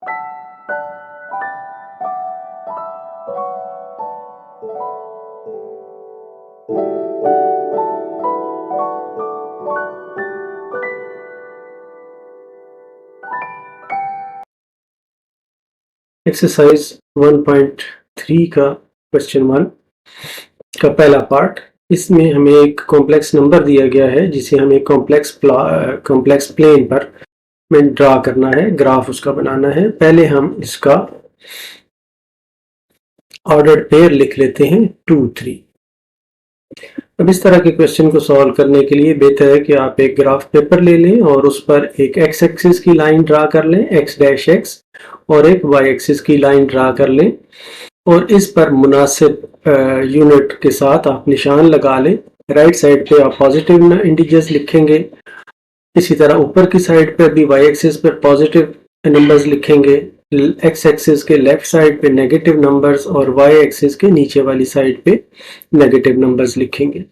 Exercise 1.3 का question 1 का पहला पार्ट। इसमें हमें एक कॉम्प्लेक्स नंबर दिया गया है जिसे हमें कॉम्प्लेक्स प्लेन पर में ड्रा करना है, ग्राफ उसका बनाना है। पहले हम इसका ऑर्डर्ड पेयर लिख लेते हैं 2, 3। अब इस तरह के क्वेश्चन को सॉल्व करने के लिए बेहतर है कि आप एक ग्राफ पेपर ले लें और उस पर एक एक्स एक्सिस की लाइन ड्रा कर लें, एक्स डैश एक्स, और एक वाई एक्सिस की लाइन ड्रा कर लें और इस पर मुनासिब यूनिट के साथ आप निशान लगा लें। राइट साइड पे आप पॉजिटिव इंटीजर्स लिखेंगे, इसी तरह ऊपर की साइड पे भी वाई एक्सिस पर पॉजिटिव नंबर्स लिखेंगे, एक्स एक्सिस के लेफ्ट साइड पे नेगेटिव नंबर्स और वाई एक्सिस के नीचे वाली साइड पे नेगेटिव नंबर्स लिखेंगे।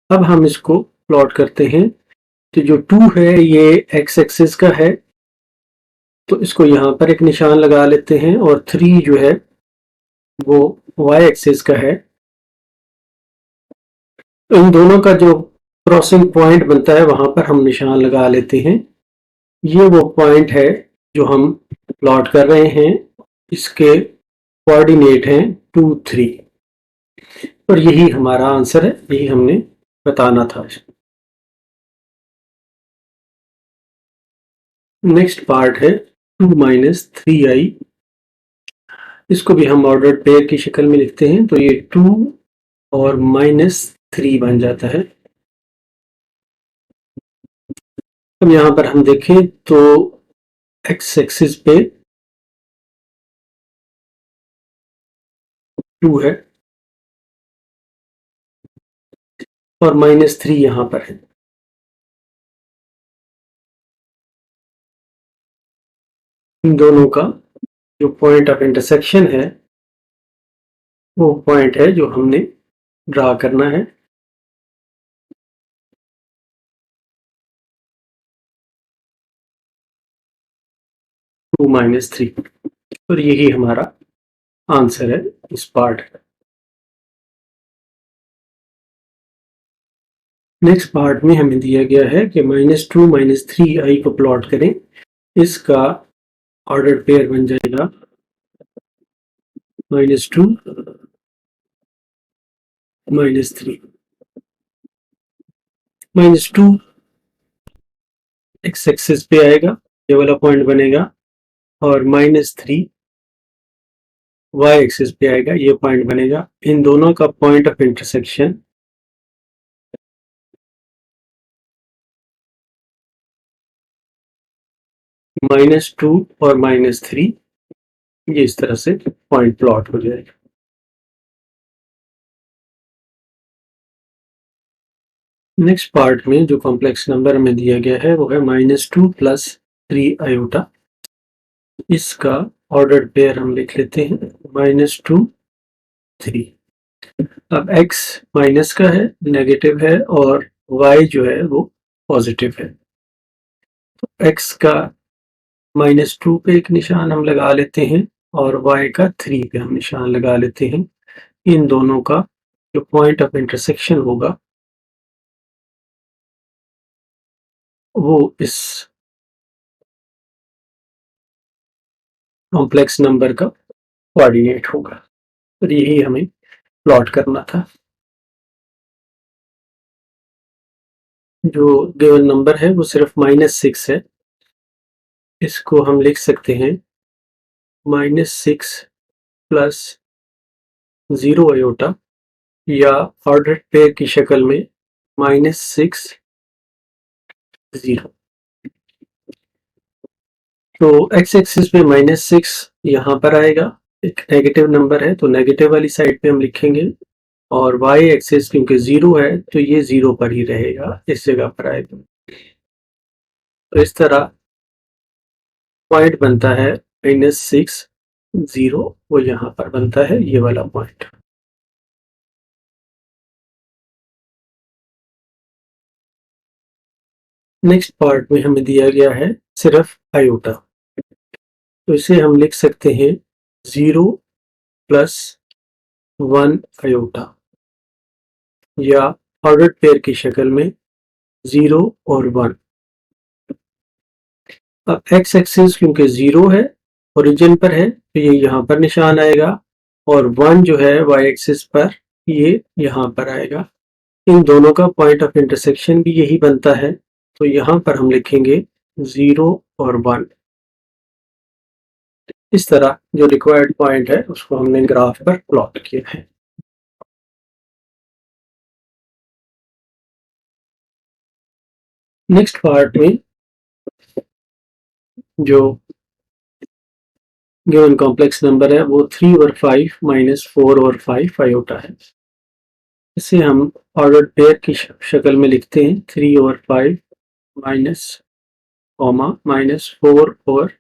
अब हम इसको प्लॉट करते हैं। तो जो 2 है ये एक्स एक्सिस का है, तो इसको यहाँ पर एक निशान लगा लेते हैं, और 3 जो है वो वाई एक्सिस का है। तो इन दोनों का जो क्रॉसिंग पॉइंट बनता है वहां पर हम निशान लगा लेते हैं। ये वो पॉइंट है जो हम प्लॉट कर रहे हैं, इसके कोऑर्डिनेट हैं 2, 3, और यही हमारा आंसर है, यही हमने बताना था। नेक्स्ट पार्ट है 2 माइनस 3i। इसको भी हम ऑर्डर्ड पेयर की शक्ल में लिखते हैं, तो ये 2 और -3 बन जाता है। अब यहाँ पर हम देखें तो एक्स एक्सिस पे 2 है और -3 यहाँ पर है। इन दोनों का जो पॉइंट ऑफ इंटरसेक्शन है वो पॉइंट है जो हमने ड्रा करना है। टू माइनस 3, और यही हमारा आंसर है इस पार्ट का। नेक्स्ट पार्ट में हमें दिया गया है कि -2 -3i को प्लॉट करें। इसका ऑर्डर पेयर बन जाएगा -2 -3। -2 एक्स एक्सिस पे आएगा, ये वाला पॉइंट बनेगा, और -3 वाई एक्सिस पे आएगा, ये पॉइंट बनेगा। इन दोनों का पॉइंट ऑफ इंटरसेक्शन -2 और -3, ये इस तरह से पॉइंट प्लॉट हो जाएगा। नेक्स्ट पार्ट में जो कॉम्प्लेक्स नंबर हमें दिया गया है वो है -2 + 3 आयोटा। इसका ऑर्डर्ड पेयर हम लिख लेते हैं -2 3। अब x माइनस का है, नेगेटिव है, और y जो है वो पॉजिटिव है। तो x का -2 पे एक निशान हम लगा लेते हैं और y का 3 पे हम निशान लगा लेते हैं। इन दोनों का जो पॉइंट ऑफ इंटरसेक्शन होगा वो इस कॉम्प्लेक्स नंबर का कोऑर्डिनेट होगा, और यही हमें प्लॉट करना था। जो गिवन नंबर है वो सिर्फ -6 है। इसको हम लिख सकते हैं -6 + 0 आयोटा, या ऑर्डर पेयर की शक्ल में -6 0। तो एक्स एक्सिस पे -6 यहाँ पर आएगा, एक नेगेटिव नंबर है तो नेगेटिव वाली साइड पे हम लिखेंगे, और वाई एक्सिस क्योंकि 0 है तो ये 0 पर ही रहेगा, इस जगह पर आएगा। तो इस तरह पॉइंट बनता है -6 0, वो यहाँ पर बनता है ये वाला पॉइंट। नेक्स्ट पार्ट में हमें दिया गया है सिर्फ आयोटा। तो इसे हम लिख सकते हैं 0 प्लस 1 आयोटा, या ऑर्डर्ड पेयर की शक्ल में 0 और 1। अब एक्स एक्सिस क्योंकि 0 है, ओरिजिन पर है, तो ये यहाँ पर निशान आएगा, और 1 जो है वाई एक्सिस पर, ये यहाँ पर आएगा। इन दोनों का पॉइंट ऑफ इंटरसेक्शन भी यही बनता है, तो यहाँ पर हम लिखेंगे 0 और 1। इस तरह जो रिक्वायर्ड पॉइंट है उसको हमने ग्राफ पर प्लॉट किया है। नेक्स्ट पार्ट में जो गिवन कॉम्प्लेक्स नंबर है वो 3 और 5 माइनस 4 और 5 आयोटा है। इसे हम ऑर्डर्ड पेयर की शक्ल में लिखते हैं 3 और 5 माइनस कॉमा माइनस 4 और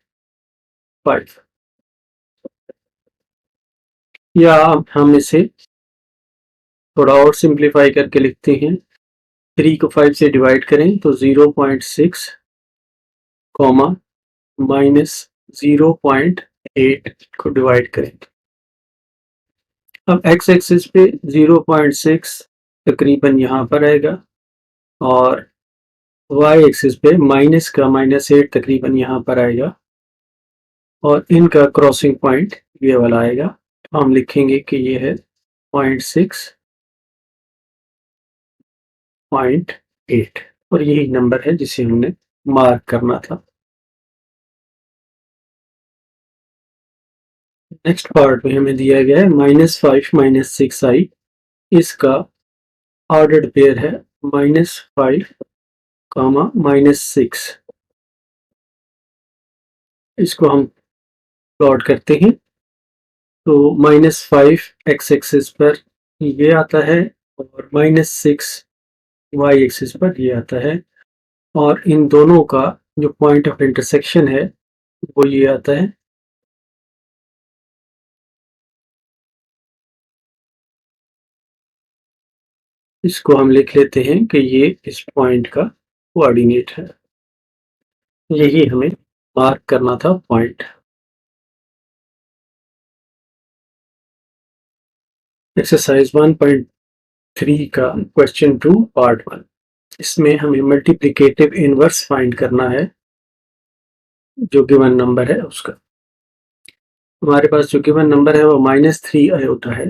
5, या हम इसे थोड़ा और सिंप्लीफाई करके लिखते हैं। 3 को 5 से डिवाइड करें तो 0.6 कॉमा माइनस 0.8 को डिवाइड करें। अब एक्स एक्सिस पे 0.6 तकरीबन यहाँ पर आएगा, और वाई एक्सिस पे माइनस का -8 तकरीबन यहाँ पर आएगा, और इनका क्रॉसिंग पॉइंट ये वाला आएगा। तो हम लिखेंगे कि ये है 0.6, 0.8, और यही नंबर है जिसे हमने मार्क करना था। नेक्स्ट पार्ट में हमें दिया गया है -5 -6i। इसका ऑर्डर्ड पेयर है -5 कामा -6। इसको हम प्लॉट करते हैं, तो -5 एक्स एक्सिस पर ये आता है, और -6 वाई एक्सिस पर ये आता है, और इन दोनों का जो पॉइंट ऑफ इंटरसेक्शन है वो ये आता है। इसको हम लिख लेते हैं कि ये इस पॉइंट का कोऑर्डिनेट है। यही हमें मार्क करना था पॉइंट। एक्सरसाइज 1.3 का क्वेश्चन 2 पार्ट 1। इसमें हमें मल्टीप्लिकेटिव इनवर्स फाइंड करना है जो गिवन नंबर है उसका। हमारे पास जो गिवन नंबर है वो -3 आयोटा है।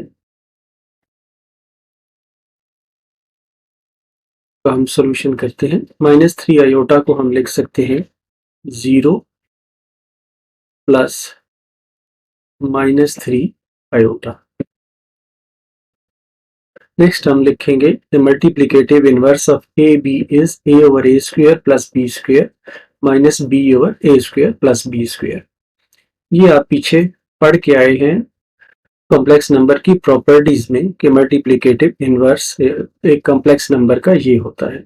तो हम सॉल्यूशन करते हैं। -3 आयोटा को हम लिख सकते हैं 0 प्लस -3 आयोटा। नेक्स्ट हम लिखेंगे the multiplicative inverse of A B is a over a square plus b square minus b over a square plus b square. ये आप पीछे पढ़ के आए हैं कॉम्प्लेक्स नंबर की प्रॉपर्टीज में कि मल्टीप्लिकेटिव इनवर्स एक कॉम्प्लेक्स नंबर का ये होता है।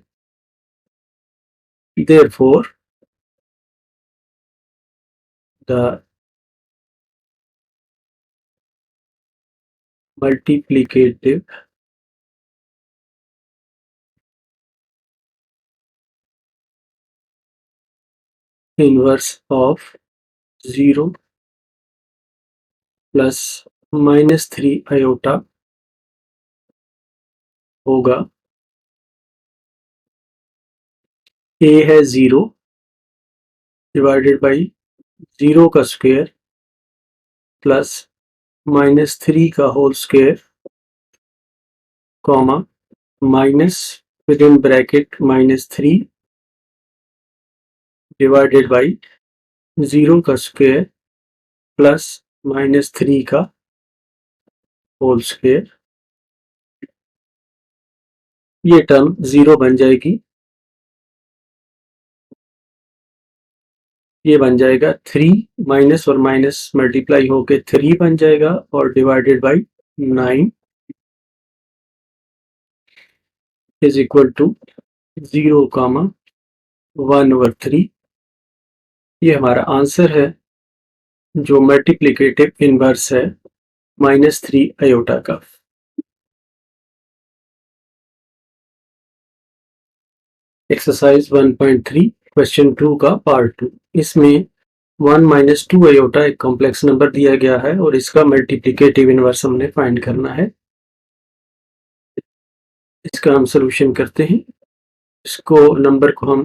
Therefore, the multiplicative inverse of 0 plus -3 iota होगा a है 0 डिवाइडेड बाई 0 का स्क्वायर प्लस -3 का whole square comma minus within bracket -3 divided by 0 का स्क्वायर प्लस -3 का होल स्क्वायर। ये टर्म 0 बन जाएगी, ये बन जाएगा 3 माइनस और माइनस मल्टीप्लाई होके 3 बन जाएगा, और divided by 9 is equal to 0 comma 1 over 3। ये हमारा आंसर है जो मल्टीप्लिकेटिव इनवर्स है -3 आयोटा का। एक्सरसाइज 1.3 क्वेश्चन 2 का पार्ट 2। इसमें 1 माइनस 2 आयोटा एक कॉम्प्लेक्स नंबर दिया गया है और इसका मल्टीप्लिकेटिव इनवर्स हमने फाइंड करना है। इसका हम सोल्यूशन करते हैं। इसको नंबर को हम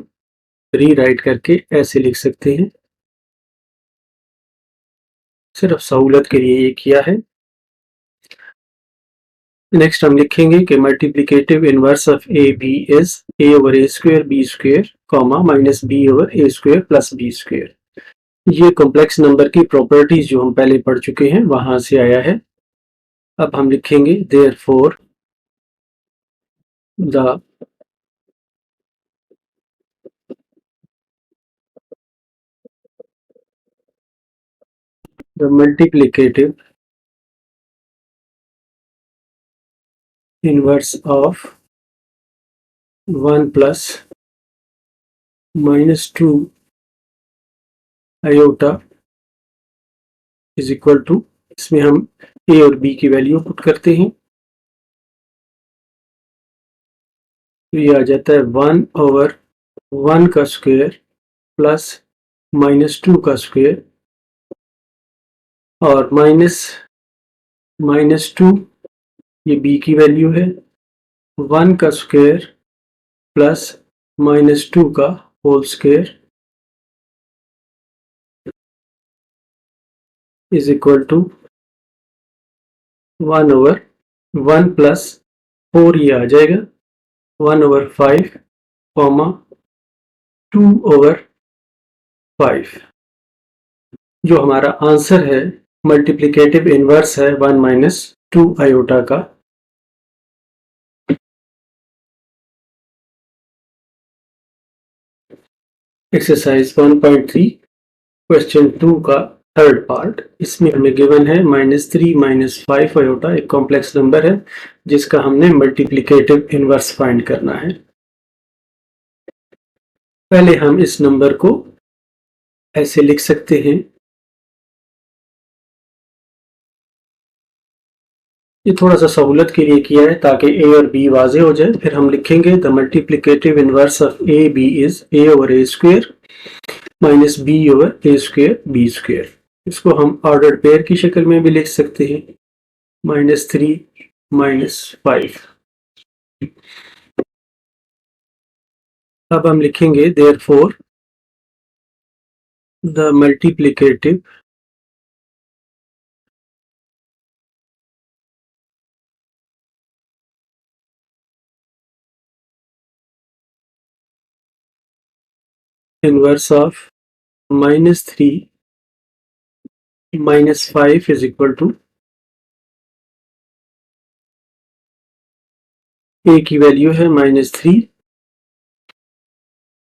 रीराइट करके ऐसे लिख सकते हैं, सिर्फ सहूलत के लिए ये किया है। नेक्स्ट हम लिखेंगे कि multiplicative inverse of A B is A over A square B square comma minus B over A square plus B square. ये कॉम्प्लेक्स नंबर की प्रॉपर्टीज जो हम पहले पढ़ चुके हैं वहां से आया है। अब हम लिखेंगे therefore the multiplicative inverse of 1 plus minus 2 iota is equal to, इसमें हम a और b की वैल्यू पुट करते हैं, तो ये आ जाता है 1 ओवर 1 का स्क्वायर प्लस माइनस 2 का स्क्वायर और माइनस 2 ये b की वैल्यू है, 1 का स्क्वायर प्लस माइनस 2 का whole square is equal to 1 over 1 plus 4 ये आ जाएगा 1 ओवर 5 कॉमा 2 ओवर 5। जो हमारा आंसर है मल्टीप्लिकेटिव इनवर्स है 1 माइनस 2 आयोटा का। एक्सरसाइज 1.3 क्वेश्चन 2 का थर्ड पार्ट, इसमें हमें गिवन है -3 -5 आयोटा एक कॉम्प्लेक्स नंबर है जिसका हमने मल्टीप्लिकेटिव इनवर्स फाइंड करना है। पहले हम इस नंबर को ऐसे लिख सकते हैं, ये थोड़ा सा सहूलत के लिए किया है ताकि ए और बी वाजे हो जाए। फिर हम लिखेंगे the multiplicative inverse of A B is A over A square minus B over A square B square. इसको हम ऑर्डर्ड पेयर की शक्ल में भी लिख सकते हैं, -3 -5। अब हम लिखेंगे therefore the multiplicative inverse of -3 -5 is equal to a की वैल्यू है -3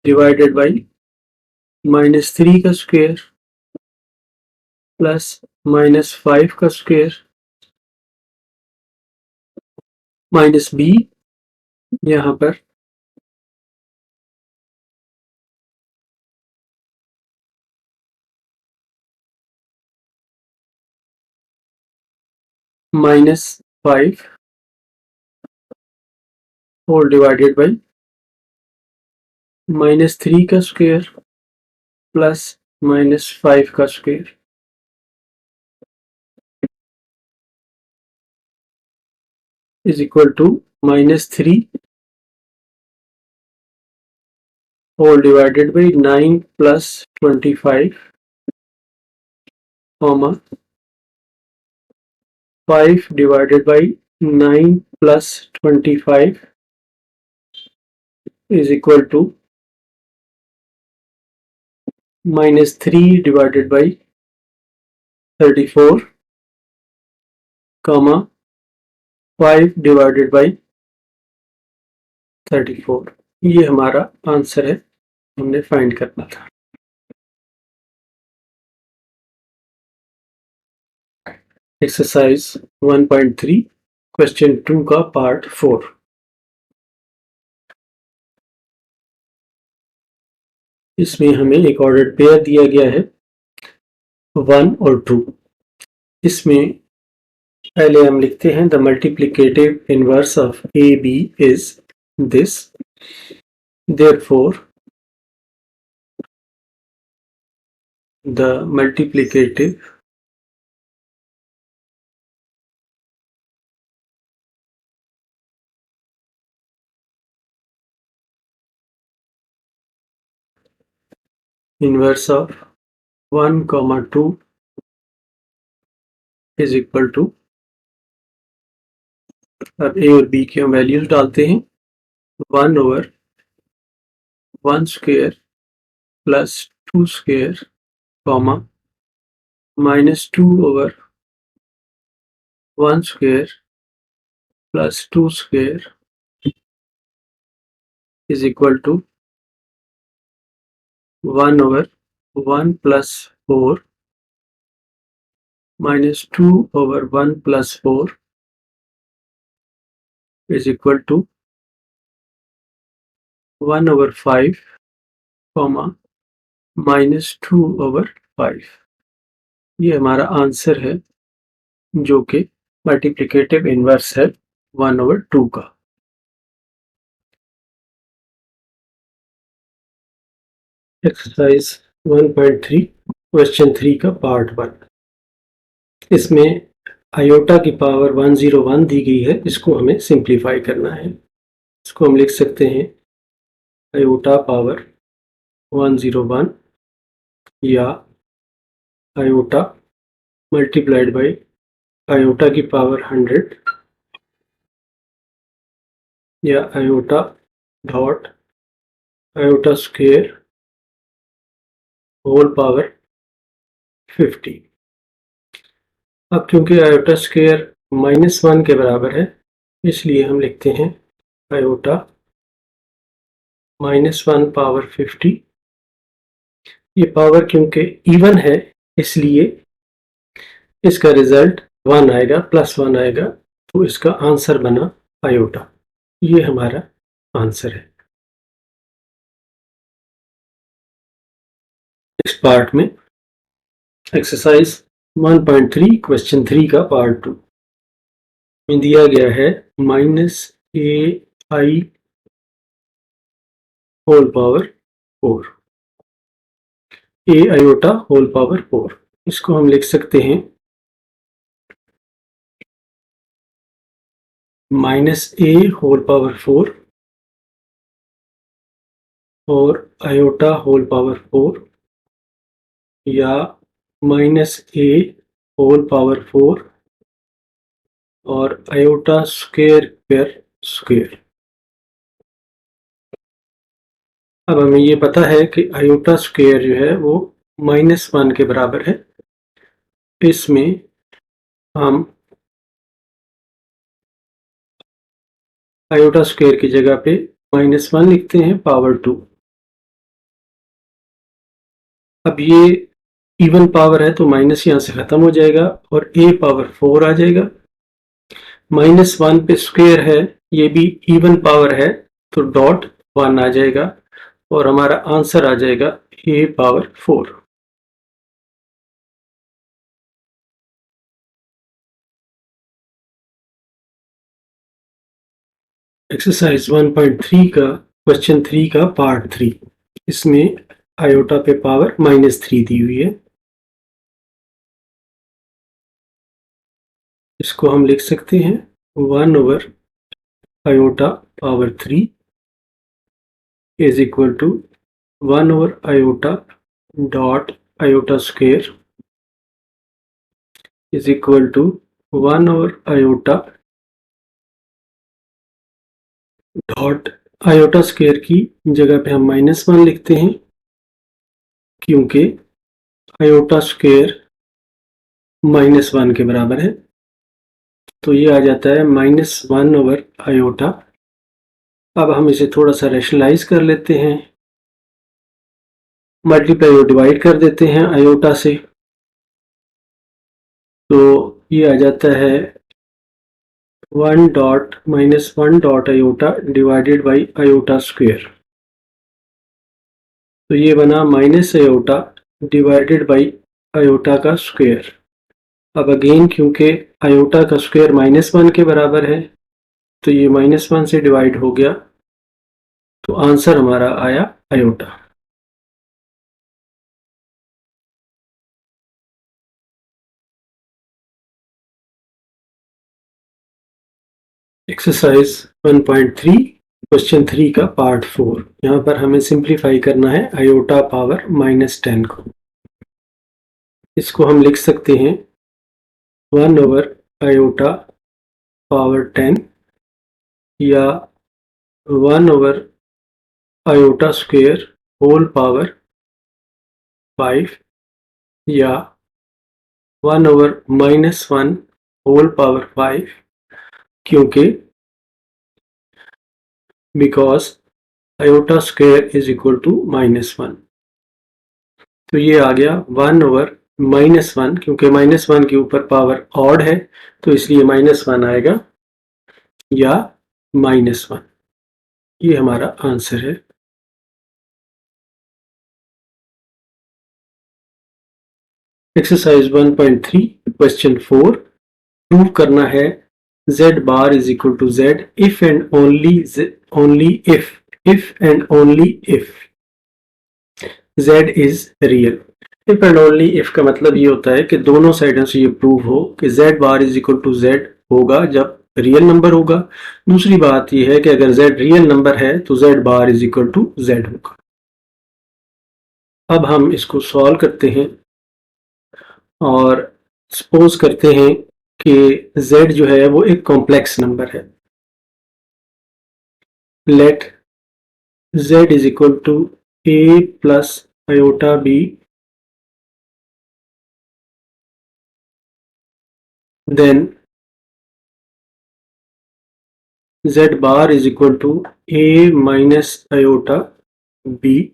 डिवाइडेड बाई -3 का स्क्वायर प्लस -5 का स्क्वायर माइनस बी, यहाँ पर -5 होल डिवाइडेड बाई -3 का स्क्वायर प्लस -5 का square is equal to -3 whole divided by 9 plus 25 comma 5 divided by 9 plus 25 is equal to -3 divided by 34 comma 5 divided by 34। ये हमारा answer है, हमने find करना था। एक्सरसाइज 1.3 क्वेश्चन 2 का पार्ट 4। इसमें हमें एक ऑर्डर्ड पेयर दिया गया है 1 और 2। इसमें पहले हम लिखते हैं the multiplicative inverse of A B is this, therefore the multiplicative inverse of 1, 2 is equal to, अब a और b की हम वैल्यूज डालते हैं, 1/1 square plus 2 square comma -2/1 square plus 2 square is equal to 1/1 plus 4 minus 2/1 plus 4 is equal to 1/5 comma -2/5। ये हमारा answer है जो कि मल्टीप्लिकेटिव इनवर्स है 1/2 का। एक्सरसाइज 1.3 क्वेश्चन 3 का पार्ट 1। इसमें आयोटा की पावर 101 दी गई है, इसको हमें सिंप्लीफाई करना है। इसको हम लिख सकते हैं आयोटा पावर 101 या आयोटा मल्टीप्लाइड बाई आयोटा की पावर 100 या iota dot iota square whole power 50। अब क्योंकि आयोटा स्क्वायर -1 के बराबर है, इसलिए हम लिखते हैं आयोटा -1 पावर 50। ये पावर क्योंकि इवन है इसलिए इसका रिजल्ट 1 आएगा, +1 आएगा, तो इसका आंसर बना आयोटा। ये हमारा आंसर है। इस पार्ट में एक्सरसाइज 1.3 क्वेश्चन 3 का पार्ट 2 में दिया गया है -ai whole power 4, a iota whole power 4। इसको हम लिख सकते हैं -a होल पावर 4 और आयोटा होल पावर 4 या -a होल पावर 4 और आयोटा स्क्वायर पर स्क्वायर। अब हमें ये पता है कि आयोटा स्क्वायर जो है वो -1 के बराबर है। इसमें हम आयोटा स्क्वायर की जगह पे -1 लिखते हैं पावर 2। अब ये इवन पावर है तो माइनस यहाँ से खत्म हो जाएगा और a पावर 4 आ जाएगा। -1 पे स्क्वायर है, ये भी इवन पावर है तो डॉट 1 आ जाएगा और हमारा आंसर आ जाएगा a पावर 4। एक्सरसाइज 1.3 का क्वेश्चन 3 का पार्ट 3। इसमें आयोटा पे पावर -3 दी हुई है। इसको हम लिख सकते हैं 1 iota power 3 is equal to 1 iota dot iota square is equal to 1 iota dot iota square की जगह पे हम -1 लिखते हैं क्योंकि आयोटा स्क्वायर -1 के बराबर है, तो ये आ जाता है -1 आयोटा। अब हम इसे थोड़ा सा रैशनलाइज कर लेते हैं, मल्टीप्लाई और डिवाइड कर देते हैं आयोटा से, तो ये आ जाता है 1 dot -1 dot iota divided by iota square. तो ये बना minus iota divided by iota का स्क्वायर। अब अगेन क्योंकि आयोटा का स्क्वायर -1 के बराबर है तो ये -1 से डिवाइड हो गया, तो आंसर हमारा आया आयोटा। एक्सरसाइज 1.3 क्वेश्चन 3 का पार्ट 4। यहाँ पर हमें सिंप्लीफाई करना है आयोटा पावर -10 को। इसको हम लिख सकते हैं 1 ओवर आयोटा पावर 10 या 1 over iota square whole power 5 या 1 ओवर -1 होल पावर 5, क्योंकि because iota square is equal to -1। तो ये आ गया 1 ओवर -1, क्योंकि -1 के ऊपर पावर ऑड है तो इसलिए -1 आएगा या -1। ये हमारा आंसर है। एक्सरसाइज 1.3 क्वेश्चन 4, प्रूव करना है z bar is equal to z if and only if z is real. If and only if का मतलब ये होता है कि दोनों साइडों से ये प्रूव हो कि z bar is equal to z होगा जब रियल नंबर होगा। दूसरी बात यह है कि अगर z रियल नंबर है तो z bar is equal to z होगा। अब हम इसको सॉल्व करते हैं और सपोज करते हैं कि z जो है वो एक कॉम्प्लेक्स नंबर है। Let z is equal to a plus iota b, then z bar is equal to a minus iota b।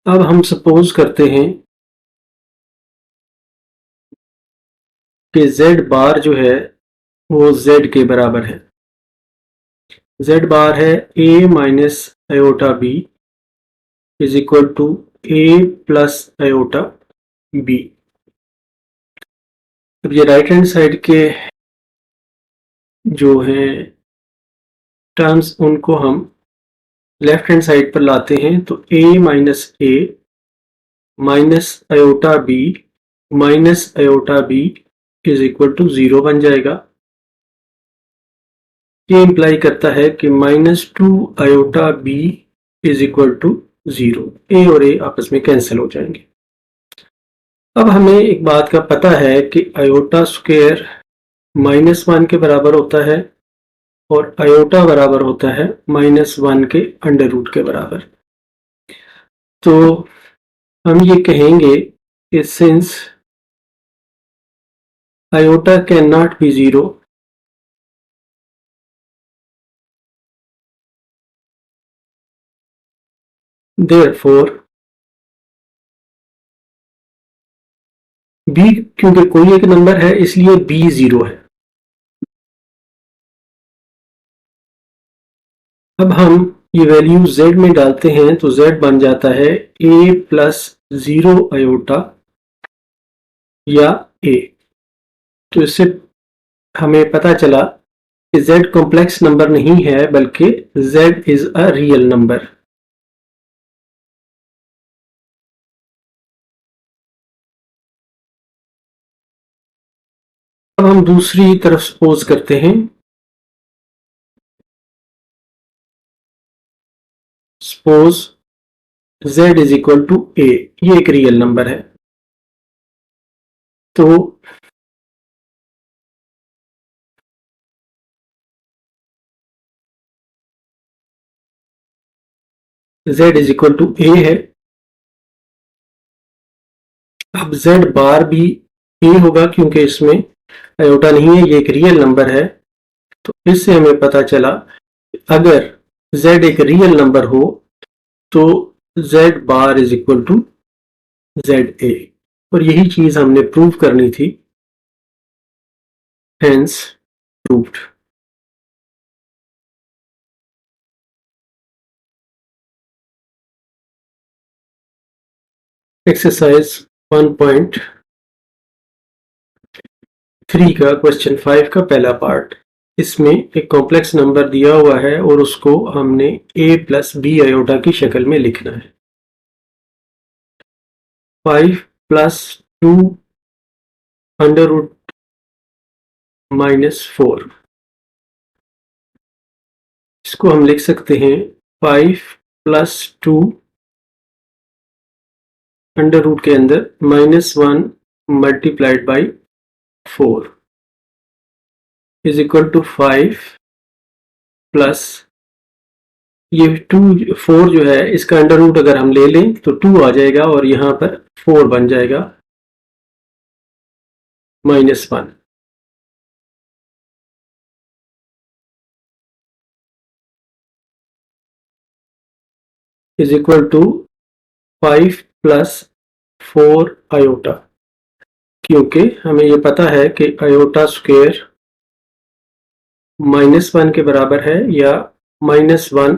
अब हम सपोज करते हैं कि z बार जो है वो z के बराबर है। z बार है a minus iota b is equal to a plus iota b। अब ये राइट हैंड साइड के जो हैं टर्म्स उनको हम लेफ्ट हैंड साइड पर लाते हैं तो a minus iota b minus iota b is equal to 0 बन जाएगा। ये इंप्लाई करता है कि -2 iota b is equal to 0। a और a आपस में कैंसिल हो जाएंगे। अब हमें एक बात का पता है कि आयोटा स्क्वायर -1 के बराबर होता है और आयोटा बराबर होता है -1 के अंडर रूट के बराबर। तो हम ये कहेंगे कि since iota can not be 0, therefore b, क्योंकि कोई एक नंबर है इसलिए b 0 है। अब हम ये वैल्यू z में डालते हैं तो z बन जाता है a प्लस 0 आयोटा या a। तो इससे हमें पता चला कि z कॉम्प्लेक्स नंबर नहीं है बल्कि z is a real number. अब हम दूसरी तरफ सपोज करते हैं, suppose z is equal to a, ये एक रियल नंबर है। तो z is equal to a है। अब z बार भी a होगा क्योंकि इसमें आयोटा नहीं है, ये एक रियल नंबर है। तो इससे हमें पता चला अगर z एक रियल नंबर हो तो z bar is equal to ZA, और यही चीज हमने प्रूव करनी थी, हेंस प्रूव्ड। एक्सरसाइज 1.3 का क्वेश्चन 5 का पहला पार्ट। इसमें एक कॉम्प्लेक्स नंबर दिया हुआ है और उसको हमने a प्लस b आयोटा की शक्ल में लिखना है। 5 प्लस 2 अंडर रूट -4। इसको हम लिख सकते हैं 5 + 2 अंडर रूट के अंदर -1 multiplied by 4 is equal to 5 plus ये 4 जो है इसका अंडर रूट अगर हम ले लें तो 2 आ जाएगा और यहाँ पर 4 बन जाएगा -1 इज इक्वल टू 5 + 4 आयोटा, क्योंकि हमें ये पता है कि आयोटा स्क्वायर -1 के बराबर है या -1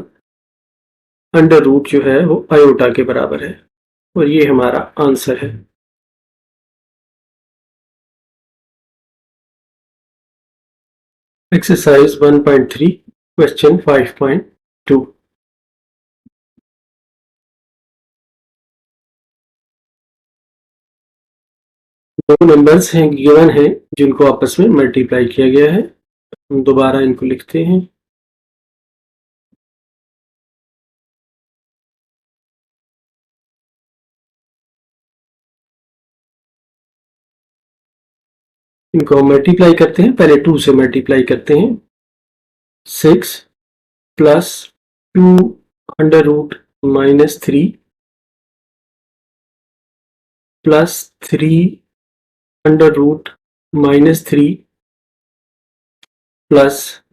अंडर रूट जो है वो आयोटा के बराबर है और ये हमारा आंसर है। Exercise 1.3 question 5.2। दो नंबर्स हैं गिवन हैं जिनको आपस में मल्टीप्लाई किया गया है। हम दोबारा इनको लिखते हैं। इनको हम मल्टीप्लाई करते हैं, पहले 2 से मल्टीप्लाई करते हैं। 6 + 2 under root -3 plus 3 under root -3 plus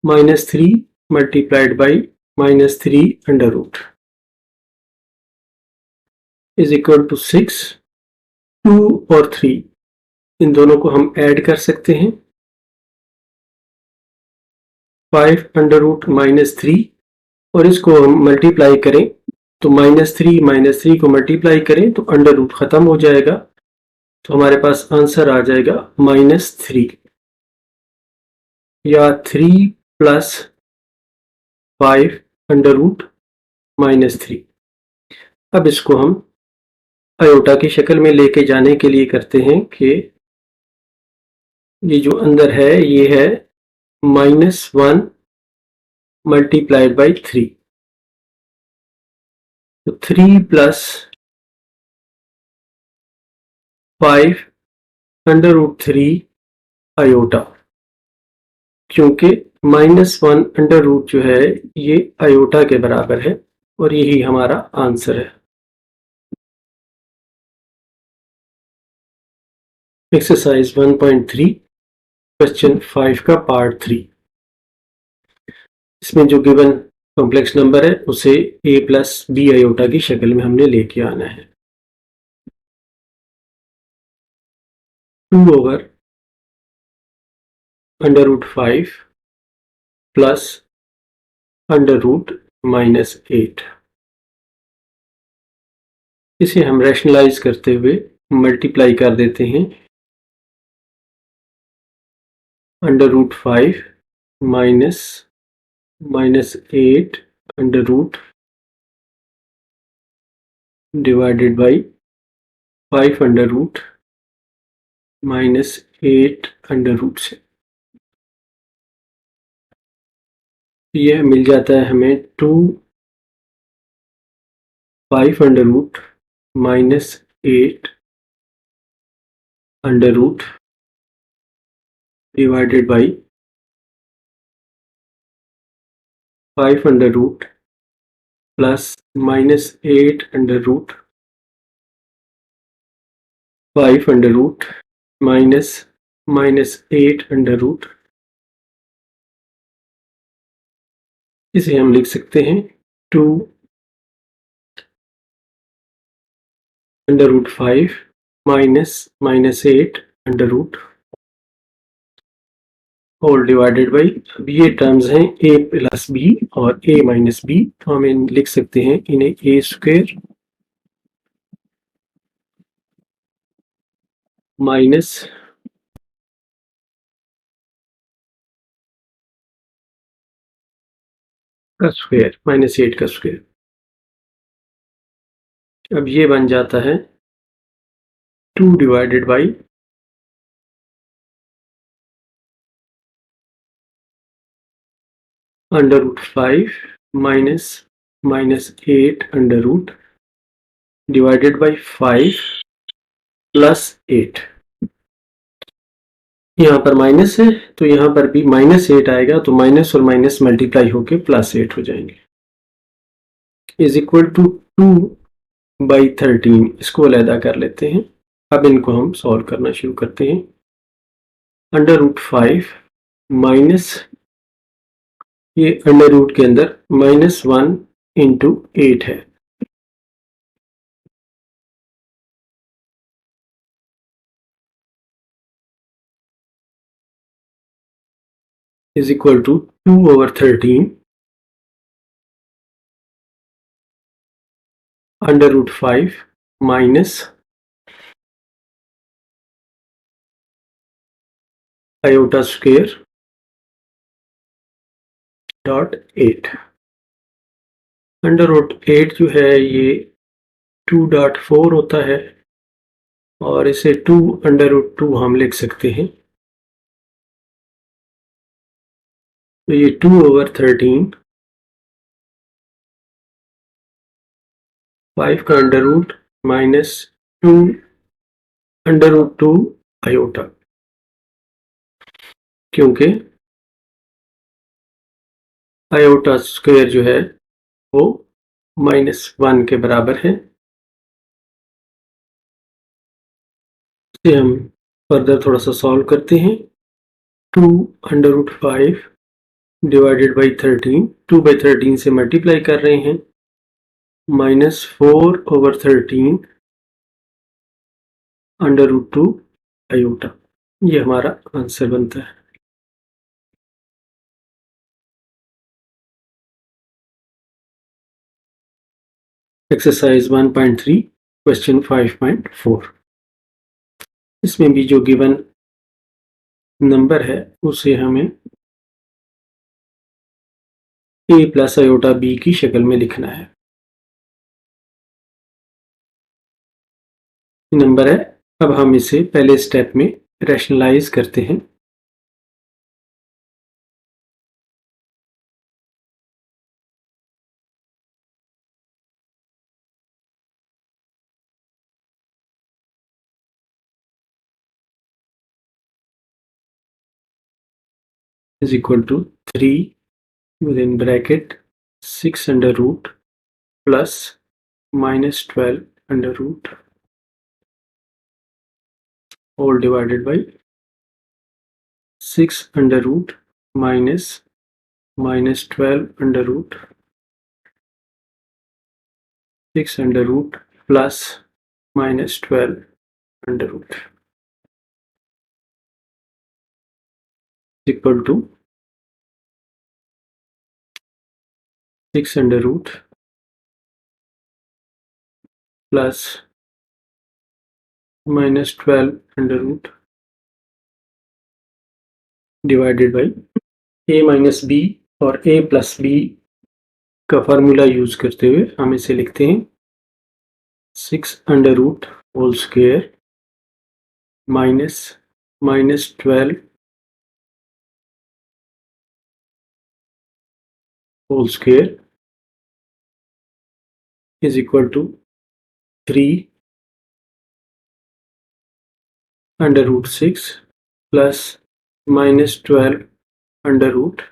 -3 multiplied by -3 under root is equal to 6। 2 और 3 इन दोनों को हम ऐड कर सकते हैं। 5 अंडर रूट -3 और इसको हम मल्टीप्लाई करें तो -3 को मल्टीप्लाई करें तो अंडर रूट खत्म हो जाएगा, तो हमारे पास आंसर आ जाएगा -3 या 3 + 5 अंडर रूट -3। अब इसको हम आयोटा की शक्ल में लेके जाने के लिए करते हैं कि ये जो अंदर है ये है -1 मल्टीप्लाइड बाई 3, तो 3 + 5 अंडर रूट 3 आयोटा, क्योंकि -1 अंडर रूट जो है ये आयोटा के बराबर है और यही हमारा आंसर है। एक्सरसाइज 1.3 क्वेश्चन 5 का पार्ट 3। इसमें जो गिवन कॉम्प्लेक्स नंबर है उसे a + b आयोटा की शक्ल में हमने लेके आना है। 2 over under root 5 plus under root -8, इसे हम रैशनलाइज करते हुए मल्टीप्लाई कर देते हैं। Under root 5 minus -8 under root divided by 5 under root -8 under root से यह मिल जाता है हमें 2 5 under root -8 under root divided by 5 under root plus -8 under root 5 under root -8 under root, इसे हम लिख सकते हैं 2 अंडर रूट 5 -8 अंडर रूट और डिवाइडेड बाई, अब ये टर्म्स हैं a + b और a - b, तो हम इन लिख सकते हैं इन्हें a स्क्वायर माइनस का स्क्वायर -8 का स्क्वायर, अब ये बन जाता है 2 divided by under root 5 minus 8 under root divided by 5 plus 8। यहाँ पर माइनस है तो यहाँ पर भी -8 आएगा, तो माइनस और माइनस मल्टीप्लाई होके +8 हो जाएंगे, इज इक्वल टू 2/13। इसको अलहदा कर लेते हैं। अब इनको हम सॉल्व करना शुरू करते हैं। अंडर रूट 5 माइनस, ये अंडर रूट के अंदर -1 इंटू 8 है, is equal to 2/13 under root 5 minus iota square dot 8। Under root 8 जो है ये 2.4 होता है, और इसे 2 अंडर रूट 2 हम लिख सकते हैं। तो ये 2/13 5 का under root minus 2 under root 2 iota, क्योंकि आयोटा स्क्वायर जो है वो -1 के बराबर है। इसे हम फर्दर थोड़ा सा सॉल्व करते हैं। 2 अंडर रूट 5 डिवाइडेड बाई 13, 2/13 से मल्टीप्लाई कर रहे हैं, -4/13 अंडर रूट 2 आयोटा। ये हमारा आंसर बनता है। Exercise 1.3 question 5.4। इसमें भी जो गिवन नंबर है उसे हमें a प्लस आयोटा b की शक्ल में लिखना है। नंबर है, अब हम इसे पहले स्टेप में रैशनलाइज करते हैं। Is equal to 3 within bracket 6 under root plus -12 under root all divided by 6 under root minus -12 under root 6 under root plus -12 under root is equal to 6 under root plus -12 under root divided by a minus b और a plus b का formula use करते हुए हम इसे लिखते हैं 6 under root whole square minus -12 whole square is equal to 3 under root 6 plus -12 under root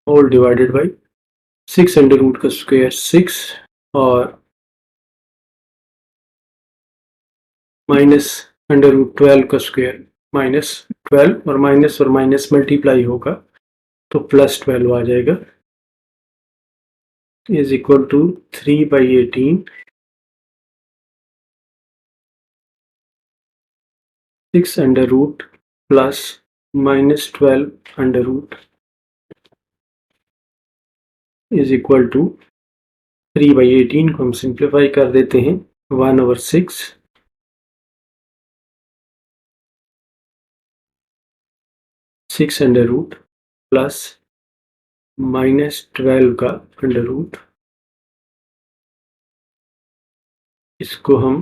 all divided by 6 under root का square 6 और माइनस अंडर रूट 12 का स्क्वायर -12, और माइनस मल्टीप्लाई होगा तो +12 आ जाएगा, is equal to 3/18 6 under root plus -12 under root is equal to 3/18 को हम सिंप्लीफाई कर देते हैं 1/6 6 अंडर रूट प्लस -12 का अंडर रूट, इसको हम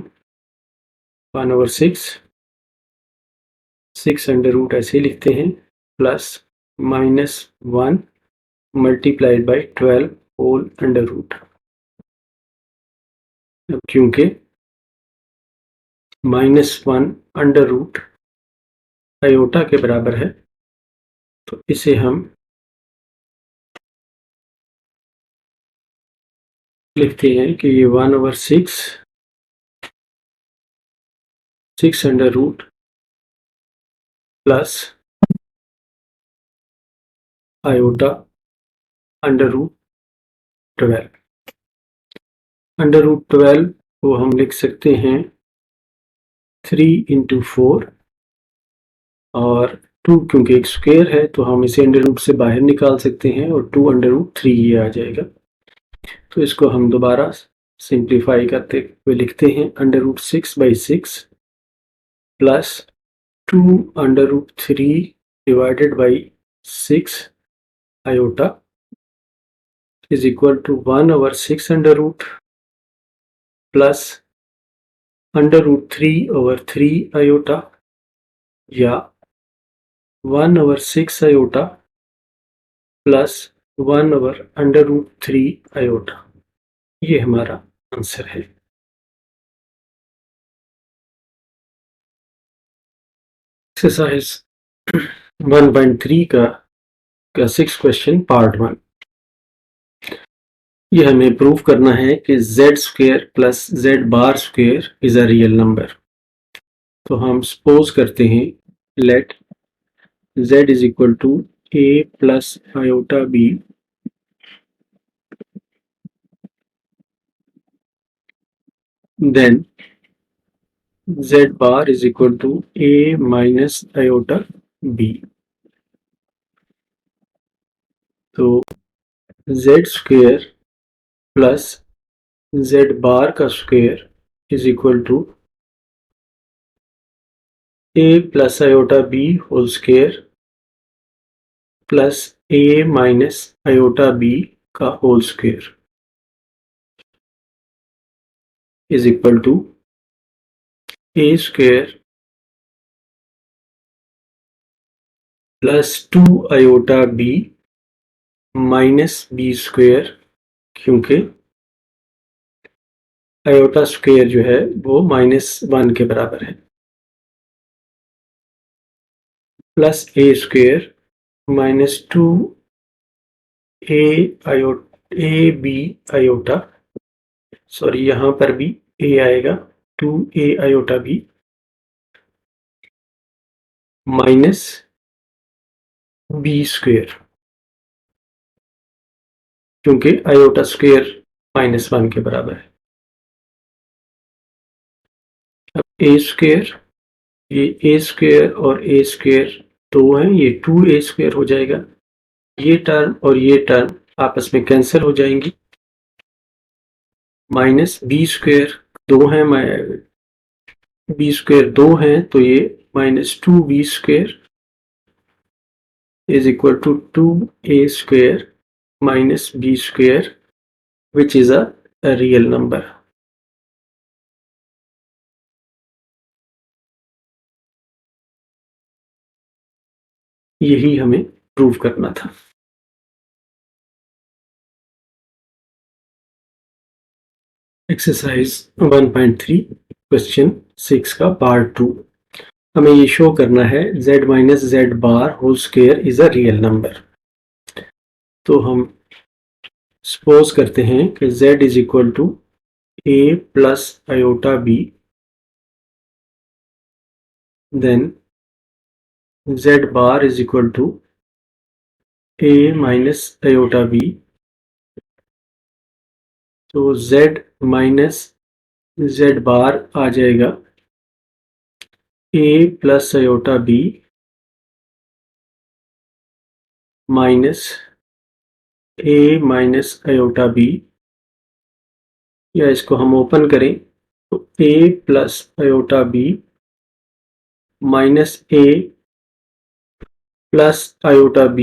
1/6 6 अंडर रूट ऐसे ही लिखते हैं plus -1 multiplied by 12 whole under root. अब क्योंकि -1 अंडर रूट आयोटा के बराबर है तो इसे हम लिखते हैं कि ये 1/6 under root plus iota under root 12। Under root 12 को हम लिख सकते हैं 3 × 4 और 2 क्योंकि एक स्क्वायर है तो हम इसे अंडर रूट से बाहर निकाल सकते हैं और 2 अंडर रूट 3 ये आ जाएगा। तो इसको हम दोबारा सिंप्लीफाई करते हुए लिखते हैं under root 6/6 plus 2 under root 3 divided by 6 iota is equal to 1/6 under root plus under root 3/3 iota या 1/6 iota plus under root 3 iota. ये हमारा आंसर है। एक्सरसाइज 1.3 का 6 क्वेश्चन पार्ट 1। ये हमें प्रूव करना है कि z² plus z⁻² is a real number. तो हम सपोज करते हैं let z is equal to a plus iota b then z⁻ is equal to a minus iota b। तो z² प्लस z⁻ का square is equal to a plus iota b whole square plus a minus iota b का whole square is equal to a square plus 2 iota b minus b square क्योंकि iota square जो है वो -1 के बराबर है plus a square minus 2 a b iota sorry यहाँ पर भी a आएगा 2a iota b minus b square क्योंकि आयोटा स्क्वायर -1 के बराबर है। अब a स्क्वायर ये a स्क्वायर और a स्क्वायर 2 हैं ये 2a² हो जाएगा। ये टर्म और ये टर्म आपस में कैंसिल हो जाएंगी माइनस b स्क्वायर 2 है b स्क्वायर 2 है तो ये -2b square is equal to 2a square minus b square which is a real number। यही हमें प्रूव करना था। एक्सरसाइज 1.3 क्वेश्चन 6 का पार्ट 2। हमें ये शो करना है z minus z⁻ whole square is a real number. तो हम सपोज करते हैं कि z is equal to a plus iota b then z⁻ is equal to a minus iota b। तो z माइनस z⁻ आ जाएगा a plus iota b minus a minus iota b या इसको हम ओपन करें तो a plus iota b minus a plus iota b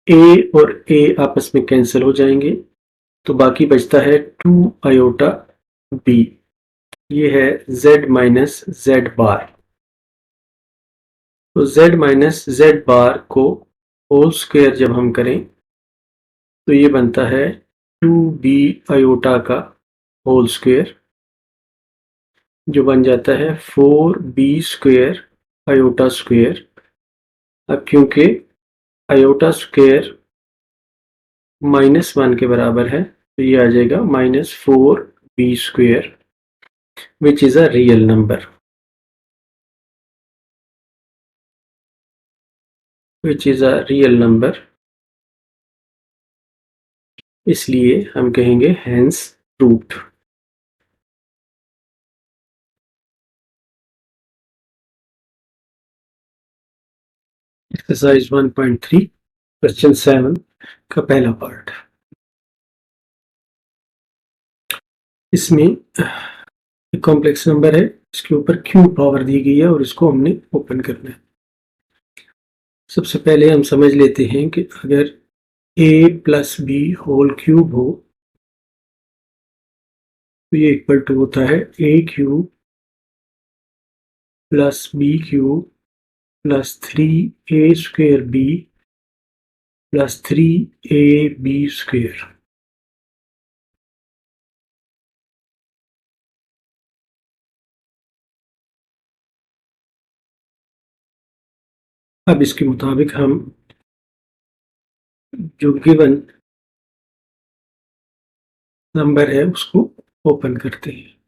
a और a आपस में कैंसिल हो जाएंगे तो बाकी बचता है 2 आयोटा b। ये है z माइनस z⁻। तो z माइनस जेड बार को होल स्क्वायर जब हम करें तो ये बनता है 2b आयोटा का होल स्क्वायर, जो बन जाता है 4b स्क्वायर आयोटा स्क्वायर। अब क्योंकि आयोटा स्क्वायर -1 के बराबर है तो ये आ जाएगा -4b square which is a real number, इसलिए हम कहेंगे हेंस प्रूव्ड। एक्सरसाइज 1.3 क्वेश्चन 7 का पहला पार्ट। इसमें एक कॉम्प्लेक्स नंबर है, इसके ऊपर क्यूब पावर दी गई है और इसको हमने ओपन करना है। सबसे पहले हम समझ लेते हैं कि अगर a plus b whole cube हो तो ये इक्वल टू होता है a cube plus b cube plus 3a square b plus 3ab square. अब इसके मुताबिक हम जो गिवन नंबर है उसको ओपन करते हैं।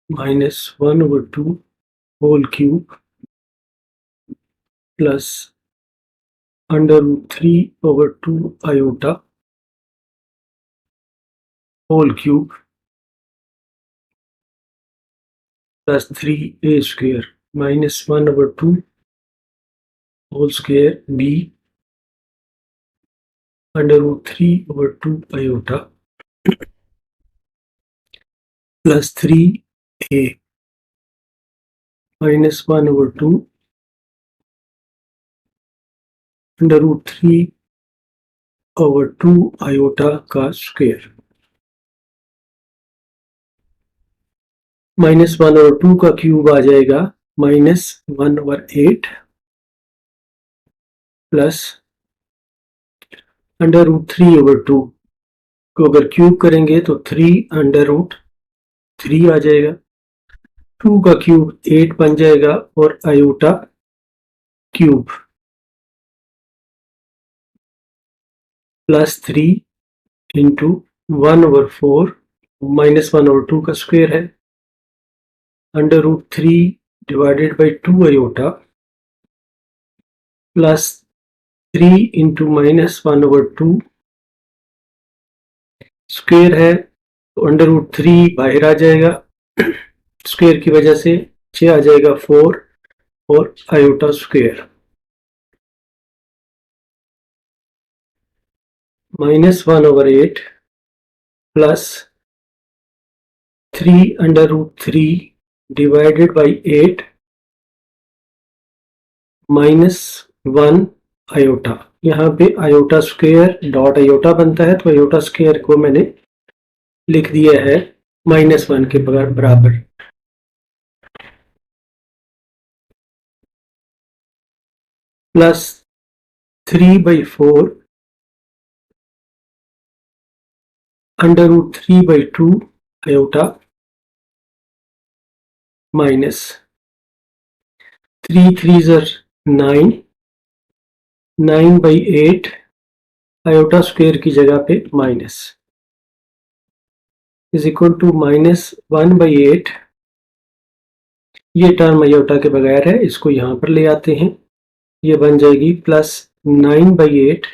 -1/2 whole cube plus √3/2 iota whole cube plus 3a square -1/2 whole square b √3/2 iota plus 3a -1/2 √3/2 iota का स्क्वायर। -1/2 का क्यूब आ जाएगा -1/8 प्लस √3/2 को अगर क्यूब करेंगे तो 3/3 आ जाएगा। 2 का क्यूब 8 बन जाएगा और आयोटा क्यूब प्लस 3 इंटू 1/4 -1/2 का स्क्वायर है √3 divided by 2 iota plus 3 into -1/2 square है तो √3 बाहर आ जाएगा, स्क्वायर की वजह से 6 आ जाएगा 4 और iota square -1/8 plus 3 divided by 8 -1 iota. यहाँ पे आयोटा स्क्वायर डॉट आयोटा बनता है तो आयोटा स्क्वायर को मैंने लिख दिया है -1 के बराबर। Plus 3/4 √3/2 iota minus 3 3 9 9/8 iota square की जगह पे माइनस इज इक्वल टू -1/8। ये टर्म आयोटा के बगैर है, इसको यहाँ पर ले आते हैं, ये बन जाएगी plus 9/8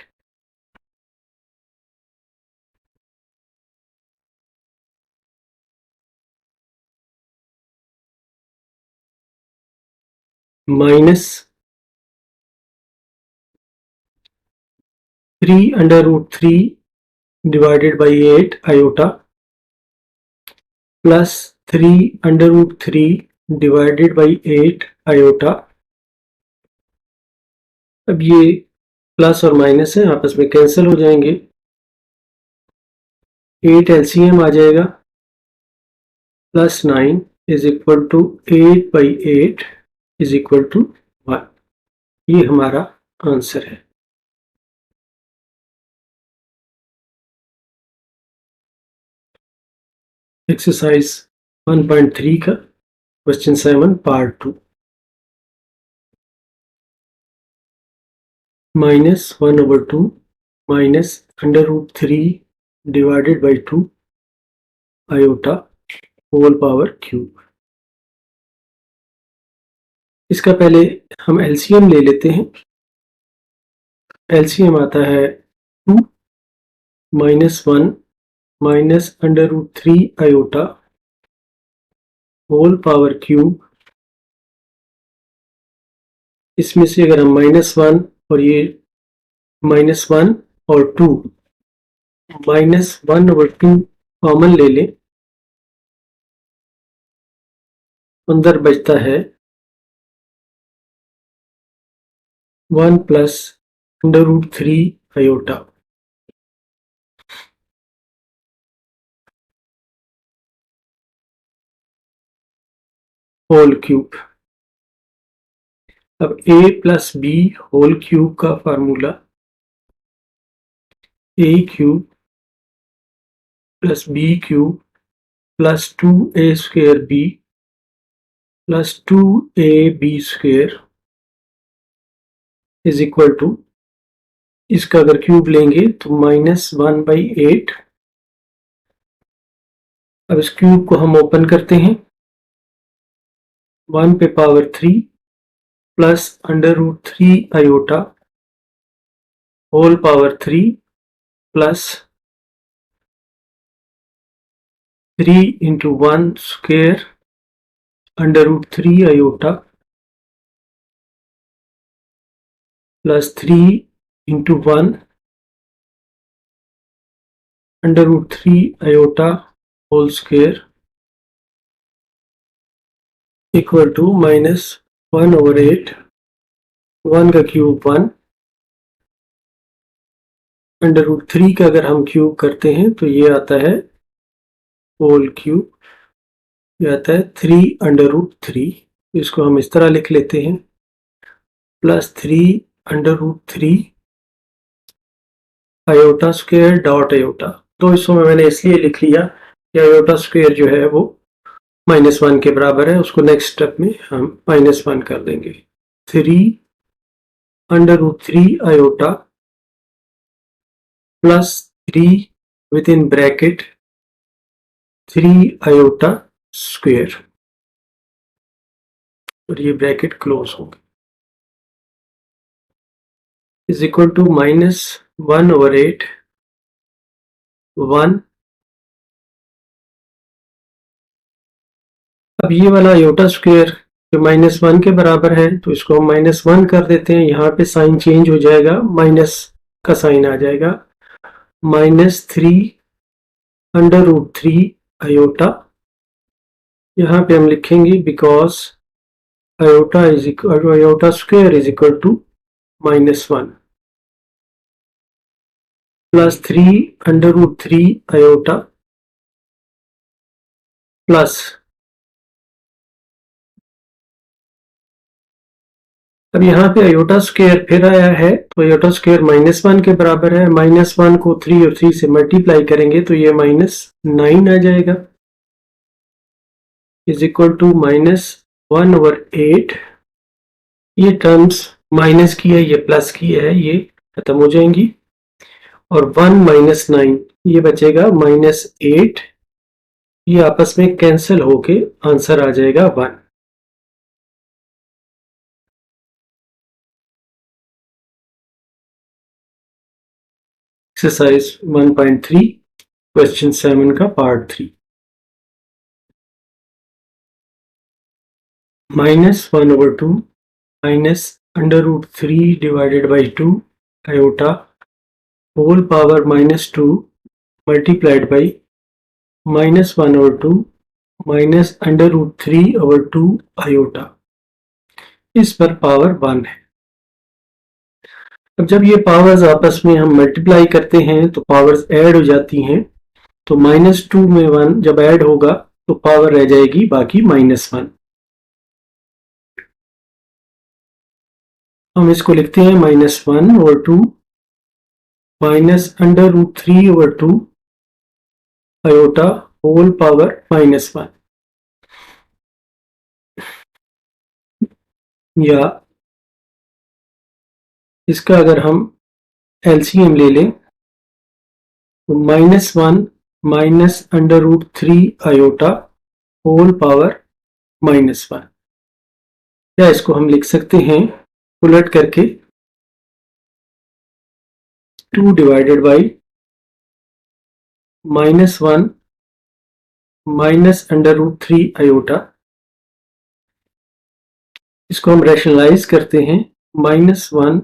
minus 3 divided by 8 iota plus 3 divided by 8 iota. अब ये प्लस और माइनस है, आपस में कैंसिल हो जाएंगे 8 LCM आ जाएगा, +9 is equal to 8/8 is equal to 1। ये हमारा आंसर है। एक्सरसाइज 1.3 का question 7 part 2। -1/2 minus √3 divided by 2 iota whole power cube. इसका पहले हम एलसीएम ले लेते हैं। एलसीएम आता है 2 -1 minus √3 iota whole power cube. इसमें से अगर हम -1 और ये -1 और 2 -1/2 कॉमन ले लें, अंदर बचता है 1 प्लस √3 आयोटा। Whole cube. अब a plus b whole cube का formula a cube plus b cube plus 2a² b plus 2ab² is equal to, इसका अगर क्यूब लेंगे तो -1/8। अब इस क्यूब को हम ओपन करते हैं, 1 पे power 3 plus √3 iota whole power 3 plus 3 into 1 square √3 iota plus 3 into 1 √3 iota whole square equal to -1/8। 1 का क्यूब 1, √3 का अगर हम क्यूब करते हैं तो ये आता है होल क्यूब, ये आता है 3/3। इसको हम इस तरह लिख लेते हैं, plus 3/3 iota square dot iota. तो इसको मैंने इसलिए लिख लिया कि आयोटा स्क्वेयर जो है वो -1 के बराबर है, उसको नेक्स्ट स्टेप में हम -1 कर देंगे। 3/3 iota plus 3 within bracket 3 iota square, और ये ब्रैकेट क्लोज होगा, इज इक्वल टू -1/8 1। अब ये वाला आयोटा स्क्वेयर जो -1 के बराबर है, तो इसको हम -1 कर देते हैं। यहाँ पे साइन चेंज हो जाएगा, माइनस का साइन आ जाएगा, -3/√3 आयोटा। यहाँ पे हम लिखेंगे because iota square is equal to -1 plus 3/√3 iota plus, अब यहाँ पे आयोटा स्क्वेयर फिर आया है, तो आयोटा स्क्वेयर -1 के बराबर है। -1 को 3 और 3 से मल्टीप्लाई करेंगे तो ये -9 आ जाएगा, इज इक्वल टू -1/8। ये टर्म्स माइनस की है, ये प्लस की है, ये खत्म हो जाएंगी, और 1 - 9 ये बचेगा -8। ये आपस में कैंसिल होके आंसर आ जाएगा 1। एक्सरसाइज 1.3 क्वेश्चन 7 का part 3। -1/2 minus √3 divided by 2 iota whole power -2 multiplied by -1/2 minus √3/2 iota. इस पर पावर 1 है। अब जब ये पावर्स आपस में हम मल्टीप्लाई करते हैं तो पावर्स ऐड हो जाती हैं, तो -2 में 1 जब ऐड होगा तो पावर रह जाएगी बाकी -1। हम इसको लिखते हैं -1/2 -√3/2 आयोटा होल पावर -1। या इसका अगर हम एलसीएम ले लें तो -1 -√3 आयोटा होल पावर -1। या इसको हम लिख सकते हैं उलट करके 2 डिवाइडेड बाई -1 -√3 आयोटा। इसको हम रैशनलाइज करते हैं -1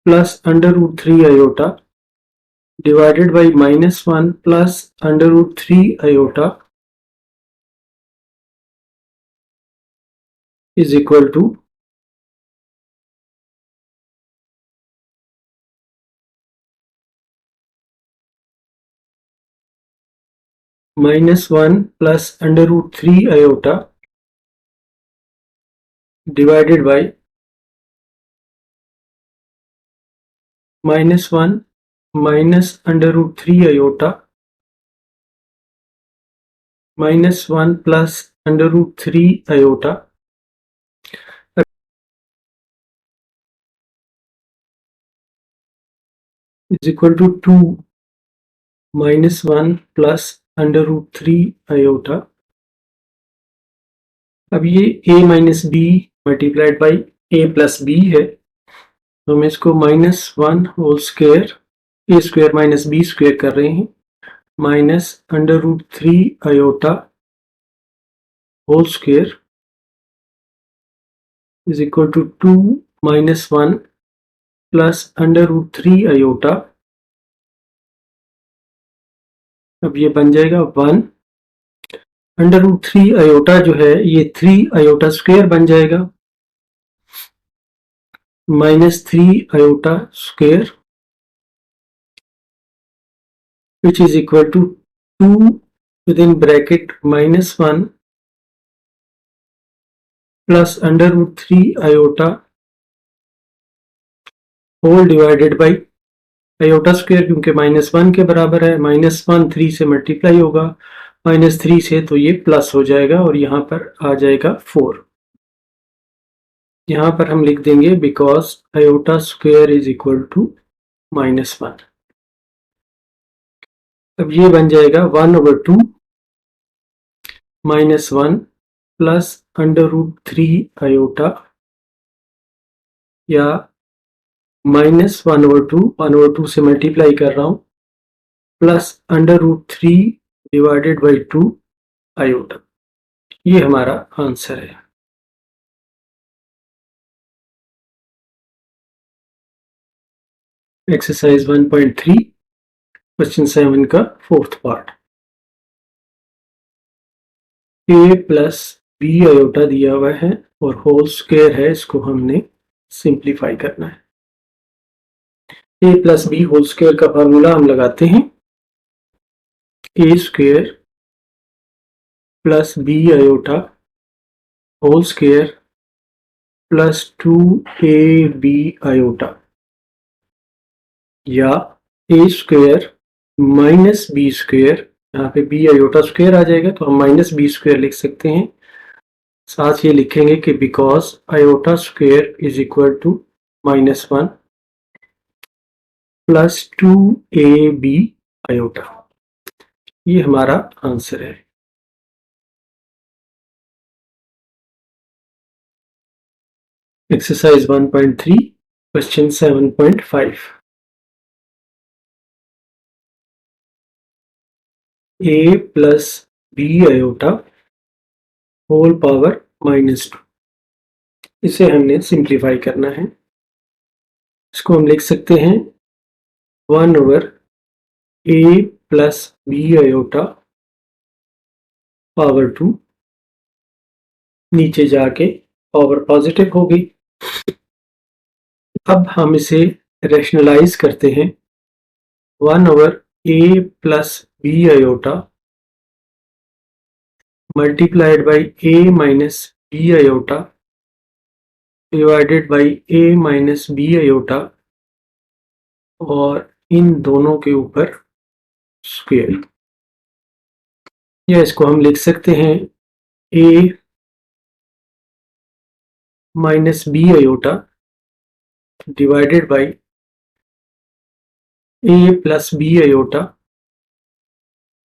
plus √3 iota divided by -1 plus √3 iota is equal to -1 plus √3 iota divided by -1 minus √3 iota -1 plus √3 iota is equal to 2 -1 plus √3 iota. अब ये a minus b multiplied by a plus b है, तो हम इसको -1 whole square a square minus b square कर रहे हैं -√3 iota whole square is equal to 2 -1 plus √3 iota. अब ये बन जाएगा 1 √3 आयोटा जो है ये 3 आयोटा स्क्वायर बन जाएगा -3 iota square which is equal to 2 within bracket -1 plus √3 iota whole divided by iota square क्योंकि -1 के बराबर है, -1 3 से मल्टीप्लाई होगा, -3 से तो ये प्लस हो जाएगा और यहाँ पर आ जाएगा 4। यहाँ पर हम लिख देंगे because iota square is equal to -1। अब ये बन जाएगा 1/2 -1 प्लस √3 आयोटा या -1/2 से मल्टीप्लाई कर रहा हूं प्लस √3 डिवाइडेड बाई 2 आयोटा। ये हमारा आंसर है। एक्सरसाइज 1.3 क्वेश्चन 7 का 4th part. a plus b iota दिया हुआ है और होल स्क्वायर है, इसको हमने सिंप्लीफाई करना है। a plus b whole square का फार्मूला हम लगाते हैं a square plus b iota whole square plus 2ab iota या a square minus b square, यहाँ पे बी आयोटा स्क्वायर आ जाएगा तो हम माइनस बी स्क्वायर लिख सकते हैं। साथ ये लिखेंगे कि because iota square is equal to -1 plus 2ab iota. ये हमारा आंसर है। Exercise 1.3 question 7.5। a plus b iota whole power -2, इसे हमने सिंप्लीफाई करना है। इसको हम लिख सकते हैं 1/a plus b iota power 2, नीचे जाके पावर पॉजिटिव होगी। अब हम इसे रैशनलाइज करते हैं 1/a a plus b iota multiplied by a minus b iota divided by a minus b iota और इन दोनों के ऊपर स्क्वायर, या इसको हम लिख सकते हैं a minus b iota divided by a plus b iota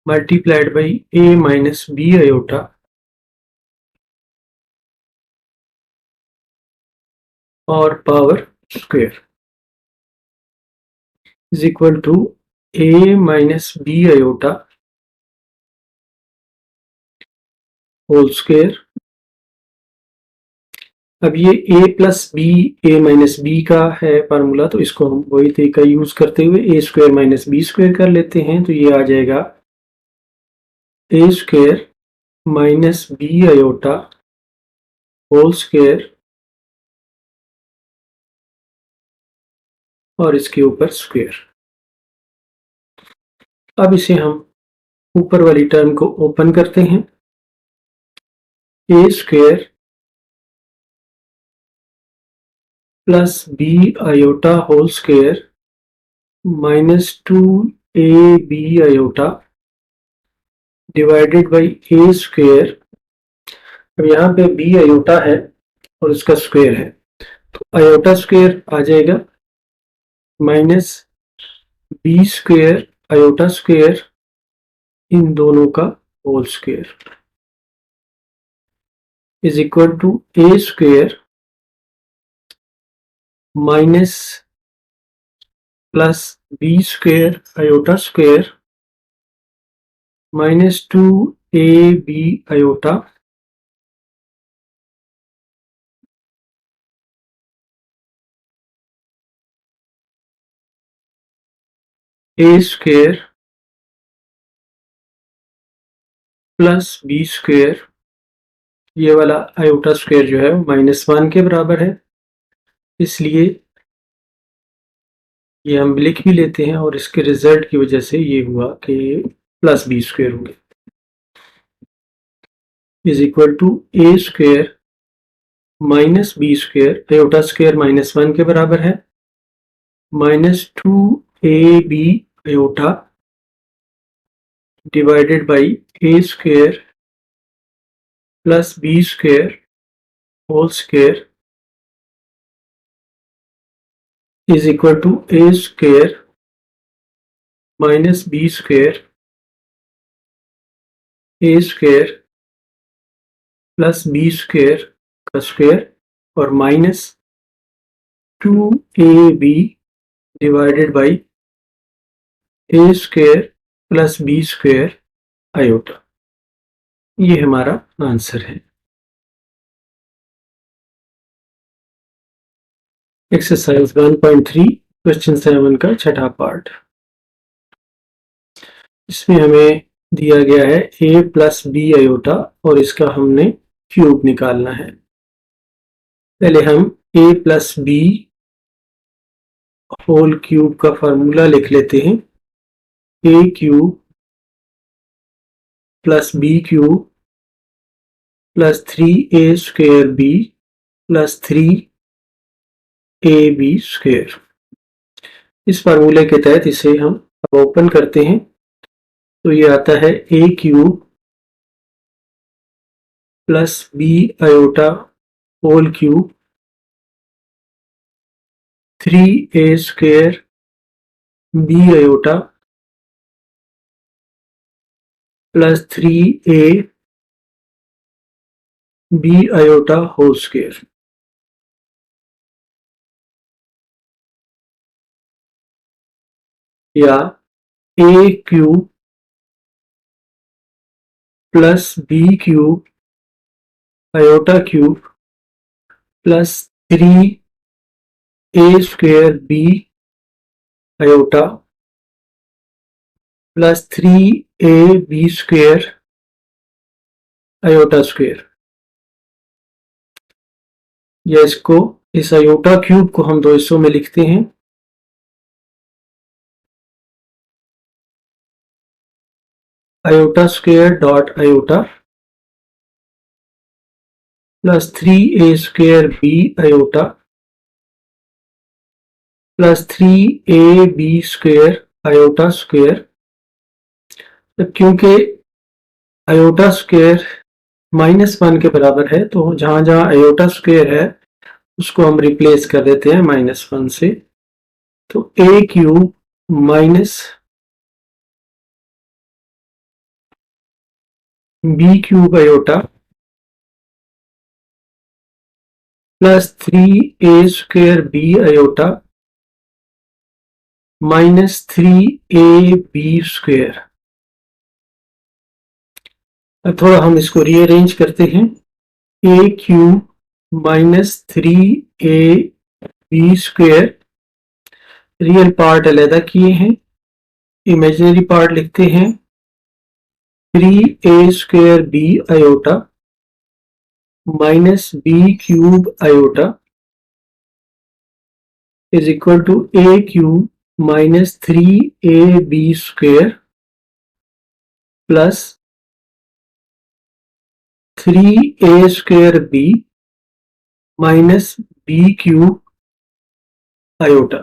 multiplied by a minus b iota और power square is equal to a minus b iota whole square. अब ये a plus b a minus b का है formula, तो इसको हम वही तरीका यूज करते हुए a square minus b square कर लेते हैं। तो ये आ जाएगा a square minus b iota whole square और इसके ऊपर स्क्वायर। अब इसे हम ऊपर वाली टर्म को ओपन करते हैं। a square plus b iota whole square minus 2ab iota divided by a square. अब यहाँ पे b आयोटा है और इसका स्क्वायर है, तो आयोटा स्क्वायर आ जाएगा minus b square iota square इन दोनों का whole square is equal to a square minus plus B square iota square minus 2ab iota a square plus B square, ये वाला आयोटा स्क्वायर जो है वो -1 के बराबर है, इसलिए ये हम लिख भी लेते हैं और इसके रिजल्ट की वजह से ये हुआ कि प्लस बी स्क्वायर होंगे is equal to a square minus b square, iota square -1 के बराबर है, minus 2ab iota divided by a square plus B square whole square is equal to a square minus b square a square plus B square का square और minus 2ab divided by a square plus B square iota. ये हमारा answer है। Exercise 1.3 question 7 का छठा part. इसमें हमें दिया गया है a प्लस बी आयोटा और इसका हमने क्यूब निकालना है। पहले हम a plus b whole cube का फार्मूला लिख लेते हैं। a cube plus b cube plus 3a square b plus 3ab square. इस फार्मूले के तहत इसे हम अब ओपन करते हैं, तो ये आता है a cube plus b iota whole cube 3a square b iota plus 3a b iota whole square. या a cube plus b cube iota cube plus 3a square b iota plus 3ab square iota square. या इसको इस iota cube को हम दो हिस्सों में लिखते हैं। iota square dot iota plus 3a square b iota plus 3ab square iota square। क्योंकि आयोटा स्क्वायर -1 के बराबर है तो जहां जहां आयोटा स्क्वायर है उसको हम रिप्लेस कर देते हैं -1 से। तो a cube minus b cube iota plus 3a square b iota minus 3ab square. अब थोड़ा हम इसको रीअरेंज करते हैं। a cube minus 3ab square, real part अलहदा किए हैं, इमेजिनरी पार्ट लिखते हैं 3a square b iota minus b cube iota is equal to a cube minus 3ab square plus 3a square b minus b cube iota.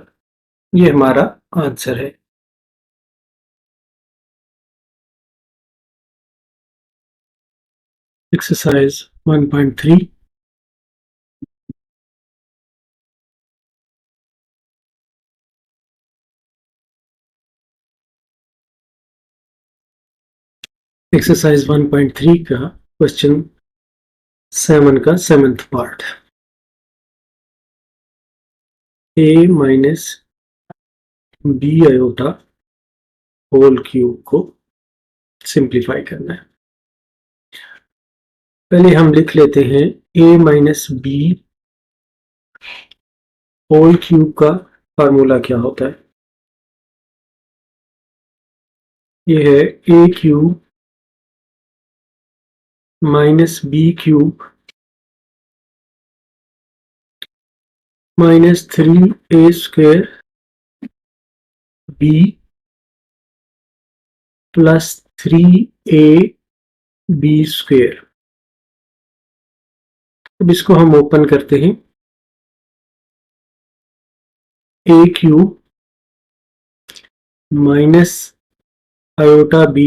ये हमारा answer है। Exercise 1.3 exercise 1.3 का question 7 का 7th part. a minus b iota whole cube को simplify करना है। पहले हम लिख लेते हैं a minus b whole cube का फार्मूला क्या होता है। ये है a cube minus b cube minus 3a square b plus 3ab square. अब इसको हम ओपन करते हैं। a cube minus iota b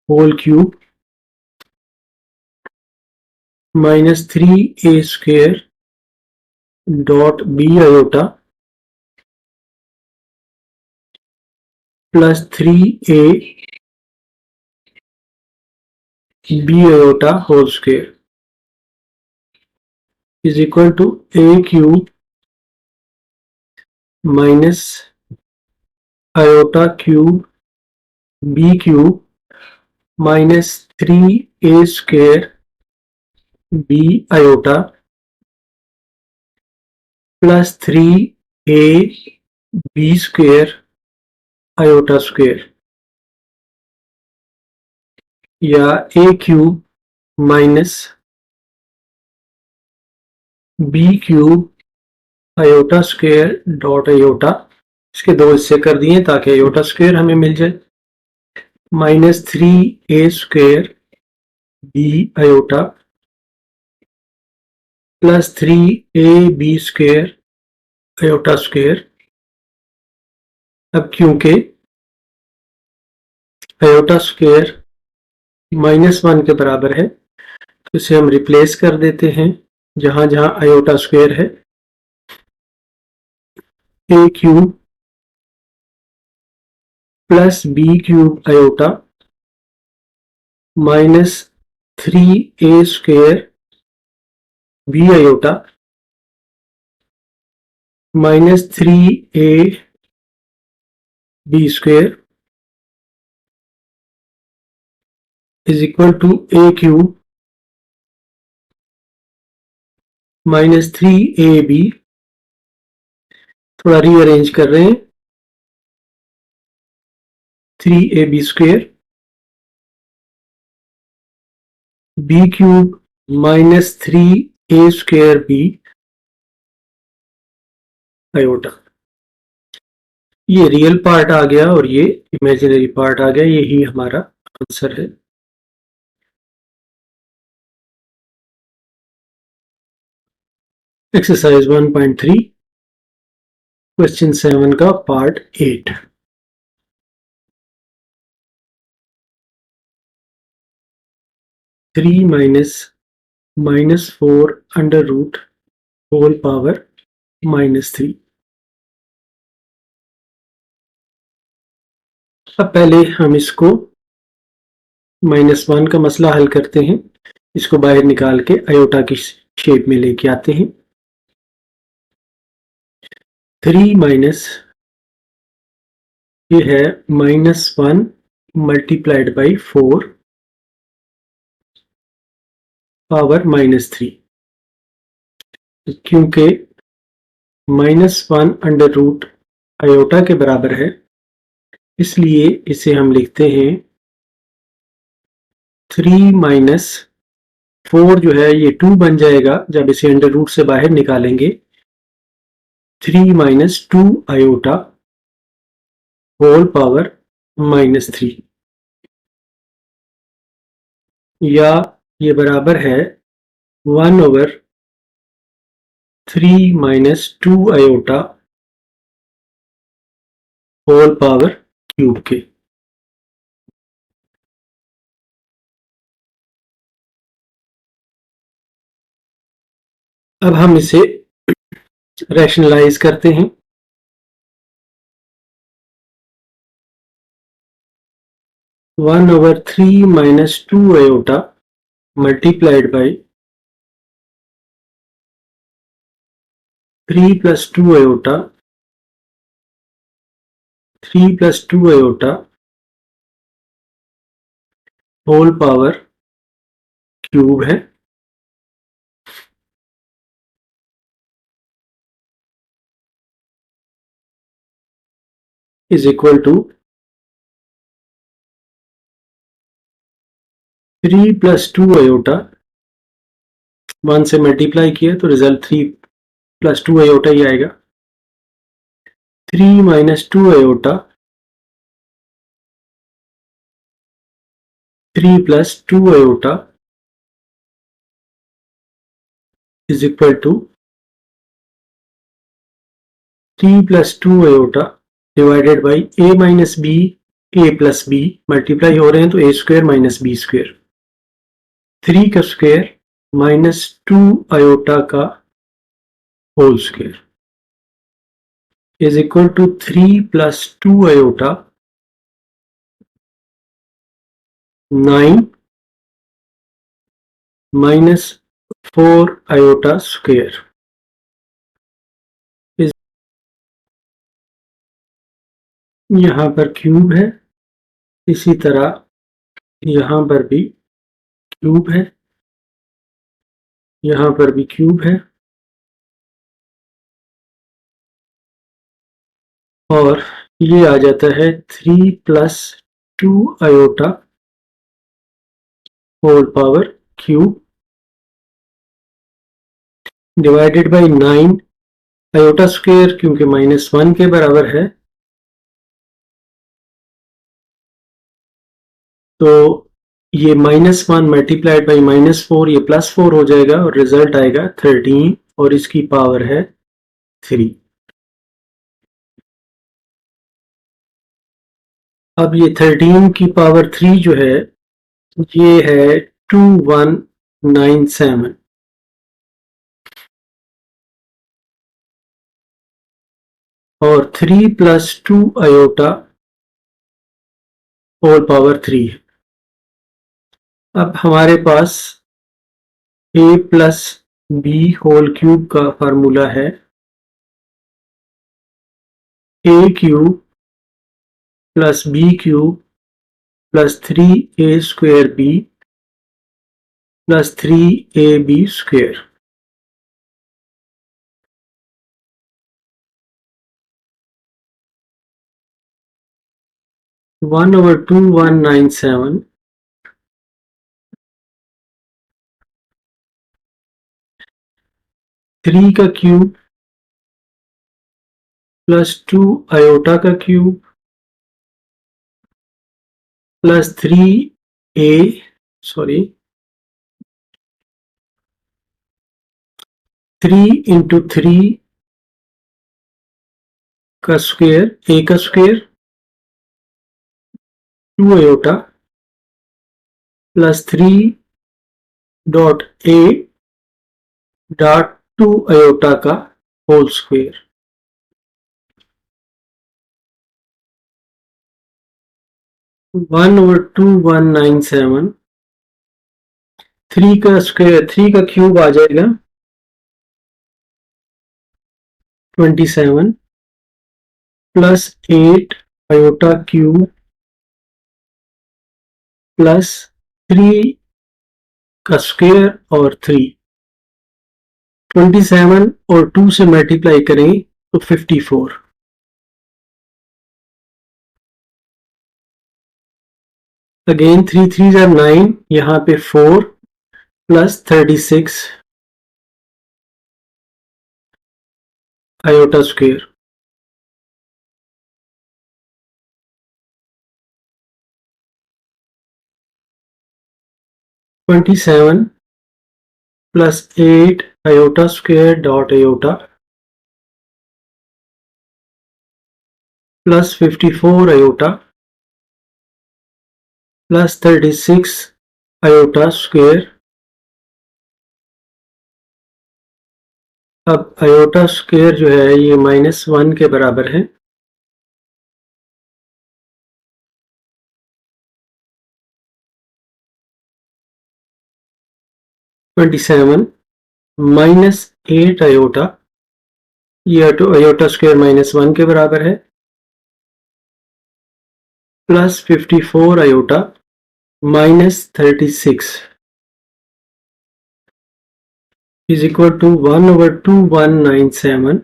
whole cube minus 3a square dot b iota plus 3a b iota whole square is equal to a cube minus iota cube b cube minus 3a square b iota plus 3a b square iota square या a cube minus b cube iota square dot iota, इसके दो हिस्से कर दिए ताकि iota square हमें मिल जाए। Minus 3a square b iota plus 3ab square iota square. अब क्योंकि आयोटा स्क्वायर -1 के बराबर है तो इसे हम रिप्लेस कर देते हैं जहां जहां आयोटा स्क्वायर है। a cube plus b cube iota minus 3a square b iota minus 3a b square is equal to a cube minus 3ab। थोड़ा रीअरेंज कर रहे हैं। 3ab square b cube minus 3a square b iota. ये real part आ गया और ये imaginary part आ गया, यही हमारा आंसर है। एक्सरसाइज 1.3 क्वेश्चन 7 का part 8। Three minus four under root whole power -3। अब पहले हम इसको -1 का मसला हल करते हैं। इसको बाहर निकाल के आयोटा की शेप में लेके आते हैं। 3 माइनस, ये है -1 मल्टीप्लाइड बाई 4 पावर -3। क्योंकि -1 अंडर रूट आयोटा के बराबर है, इसलिए इसे हम लिखते हैं 3 माइनस 4 जो है ये 2 बन जाएगा जब इसे अंडर रूट से बाहर निकालेंगे। 3 माइनस 2 आयोटा होल पावर -3, या ये बराबर है 1/3 minus 2 iota whole power cube के। अब हम इसे रैशनलाइज करते हैं। 1/3 minus 2 iota multiplied by 3 plus 2 iota, 3 plus 2 iota whole power cube है, is equal to 3 plus 2 iota, 1 से मल्टीप्लाई किया तो रिजल्ट 3 प्लस 2 आयोटा ही आएगा। 3 minus 2 iota, 3 plus 2 iota is equal to 3 plus 2 iota divided by a minus b, a plus b multiply हो रहे हैं तो a square minus b square. 3 का स्क्वायर माइनस 2 आयोटा का whole square is equal to 3 plus 2 iota 9 minus 4 iota square. यहाँ पर cube है, इसी तरह यहाँ पर भी क्यूब है, यहाँ पर भी क्यूब है, और ये आ जाता है 3 plus 2 iota whole power cube divided by 9 iota square, क्योंकि -1 के बराबर है तो ये -1 मल्टीप्लाइड बाई -4 ये +4 हो जाएगा और रिजल्ट आएगा 13 और इसकी पावर है 3। अब ये 13 की पावर 3 जो है ये है 2197, और 3 प्लस 2 आयोटा होल पावर 3 है। अब हमारे पास a plus b whole cube का फार्मूला है a cube plus b cube plus 3a square b plus 3ab square. One over 2197 3 का क्यूब प्लस 2 आयोटा का क्यूब प्लस 3 इंटू 3 का स्क्वायर ए का square 2 iota plus 3.a.2 iota का whole square. One over 2197 3 का square 3 का cube आ जाएगा 27 plus 8 iota cube plus 3 का square और 27 और 2 से मल्टीप्लाई करें तो 54। अगेन 3 3 आर 9, यहाँ पे 4 plus 36 iota square. Twenty seven plus 8 iota square dot iota plus 54 iota plus 36 iota square. अब आयोटा स्क्वायर जो है ये -1 के बराबर है। -27 माइनस 8 आयोटा, ये आयोटा स्क्वायर -1 के बराबर है, plus 54 iota minus 36 is equal to 1 over 2197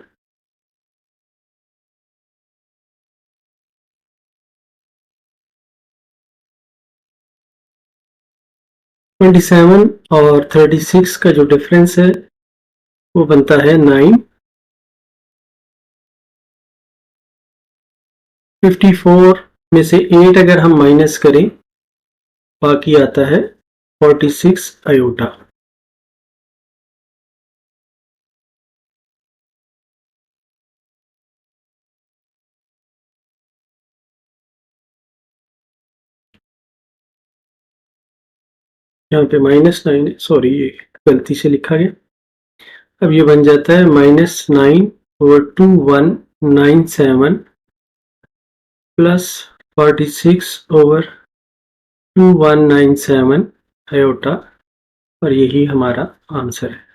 27 और 36 का जो डिफरेंस है वो बनता है 9। 54 में से 8 अगर हम माइनस करें बाकी आता है 46 आयोटा। यहाँ पे -9, सॉरी ये गलती से लिखा गया। अब ये बन जाता है -9 ओवर 2197 प्लस 46 ओवर 2197 आयोटा, और यही हमारा आंसर है।